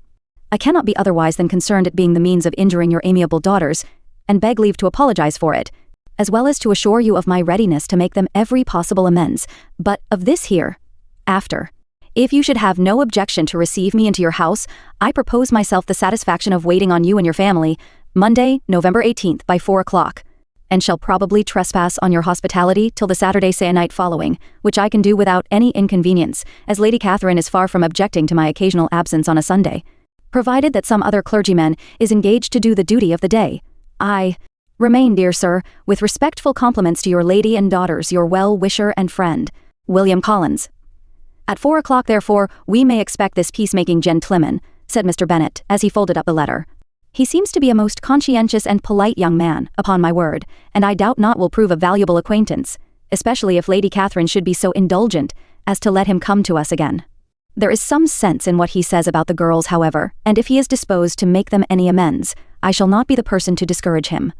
I cannot be otherwise than concerned at being the means of injuring your amiable daughters, and beg leave to apologize for it, as well as to assure you of my readiness to make them every possible amends, but of this here, after. If you should have no objection to receive me into your house, I propose myself the satisfaction of waiting on you and your family, Monday, November 18th by 4 o'clock, and shall probably trespass on your hospitality till the Saturday se'nnight following, which I can do without any inconvenience, as Lady Catherine is far from objecting to my occasional absence on a Sunday, provided that some other clergyman is engaged to do the duty of the day. I remain, dear sir, with respectful compliments to your lady and daughters, your well-wisher and friend, William Collins. At 4 o'clock, therefore, we may expect this peacemaking gentleman, said Mr. Bennet, as he folded up the letter. He seems to be a most conscientious and polite young man, upon my word, and I doubt not will prove a valuable acquaintance, especially if Lady Catherine should be so indulgent as to let him come to us again. There is some sense in what he says about the girls, however, and if he is disposed to make them any amends, I shall not be the person to discourage him.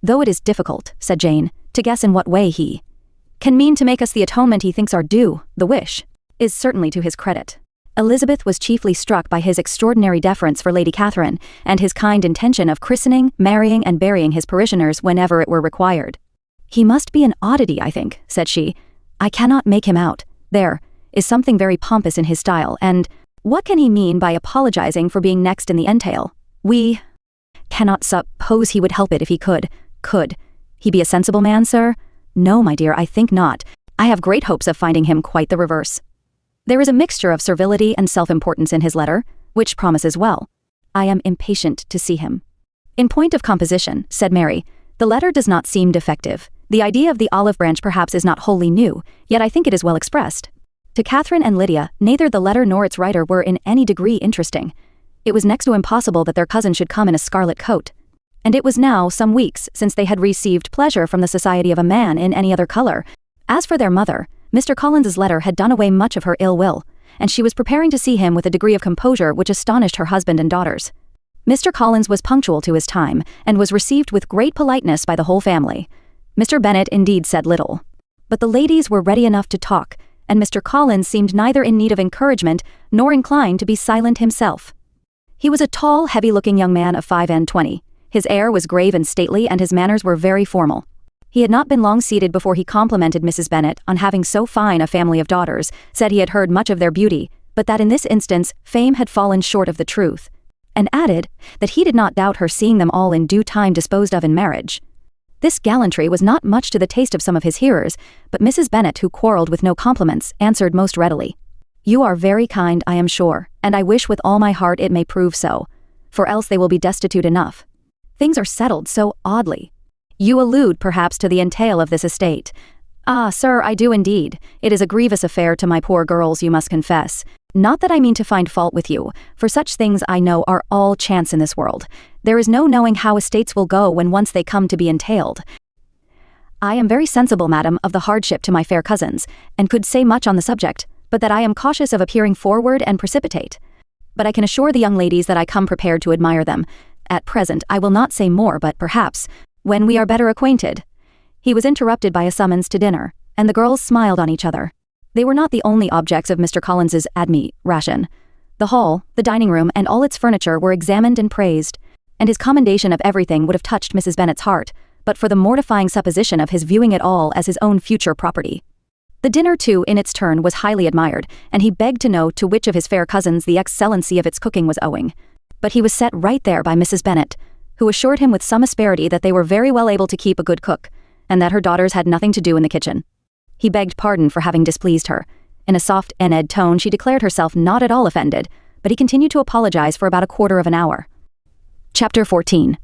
Though it is difficult, said Jane, to guess in what way he can mean to make us the atonement he thinks our due, the wish is certainly to his credit. Elizabeth was chiefly struck by his extraordinary deference for Lady Catherine, and his kind intention of christening, marrying, and burying his parishioners whenever it were required. He must be an oddity, I think, said she. I cannot make him out. There is something very pompous in his style, and what can he mean by apologizing for being next in the entail? We cannot suppose he would help it if he could. Could he be a sensible man, sir? No, my dear, I think not. I have great hopes of finding him quite the reverse. There is a mixture of servility and self-importance in his letter, which promises well. I am impatient to see him. In point of composition, said Mary, the letter does not seem defective. The idea of the olive branch perhaps is not wholly new, yet I think it is well expressed. To Catherine and Lydia, neither the letter nor its writer were in any degree interesting. It was next to impossible that their cousin should come in a scarlet coat, and it was now some weeks since they had received pleasure from the society of a man in any other color. As for their mother, Mr. Collins's letter had done away much of her ill will, and she was preparing to see him with a degree of composure which astonished her husband and daughters. Mr. Collins was punctual to his time, and was received with great politeness by the whole family. Mr. Bennet indeed said little, but the ladies were ready enough to talk, and Mr. Collins seemed neither in need of encouragement nor inclined to be silent himself. He was a tall, heavy-looking young man of 25. His air was grave and stately, and his manners were very formal. He had not been long seated before he complimented Mrs. Bennet on having so fine a family of daughters, said he had heard much of their beauty, but that in this instance fame had fallen short of the truth, and added that he did not doubt her seeing them all in due time disposed of in marriage. This gallantry was not much to the taste of some of his hearers, but Mrs. Bennet, who quarrelled with no compliments, answered most readily, "You are very kind, I am sure, and I wish with all my heart it may prove so, for else they will be destitute enough. Things are settled so oddly. You allude, perhaps, to the entail of this estate. Ah, sir, I do indeed. It is a grievous affair to my poor girls, you must confess. Not that I mean to find fault with you, for such things I know are all chance in this world. There is no knowing how estates will go when once they come to be entailed. I am very sensible, madam, of the hardship to my fair cousins, and could say much on the subject, but that I am cautious of appearing forward and precipitate. But I can assure the young ladies that I come prepared to admire them. At present I will not say more, but perhaps, when we are better acquainted." He was interrupted by a summons to dinner, and the girls smiled on each other. They were not the only objects of Mr. Collins's admiration. The hall, the dining room, and all its furniture were examined and praised, and his commendation of everything would have touched Mrs. Bennet's heart, but for the mortifying supposition of his viewing it all as his own future property. The dinner, too, in its turn, was highly admired, and he begged to know to which of his fair cousins the excellency of its cooking was owing. But he was set right there by Mrs. Bennet, who assured him with some asperity that they were very well able to keep a good cook, and that her daughters had nothing to do in the kitchen. He begged pardon for having displeased her. In a soft Ened tone she declared herself not at all offended, but he continued to apologize for about a quarter of an hour. Chapter 14.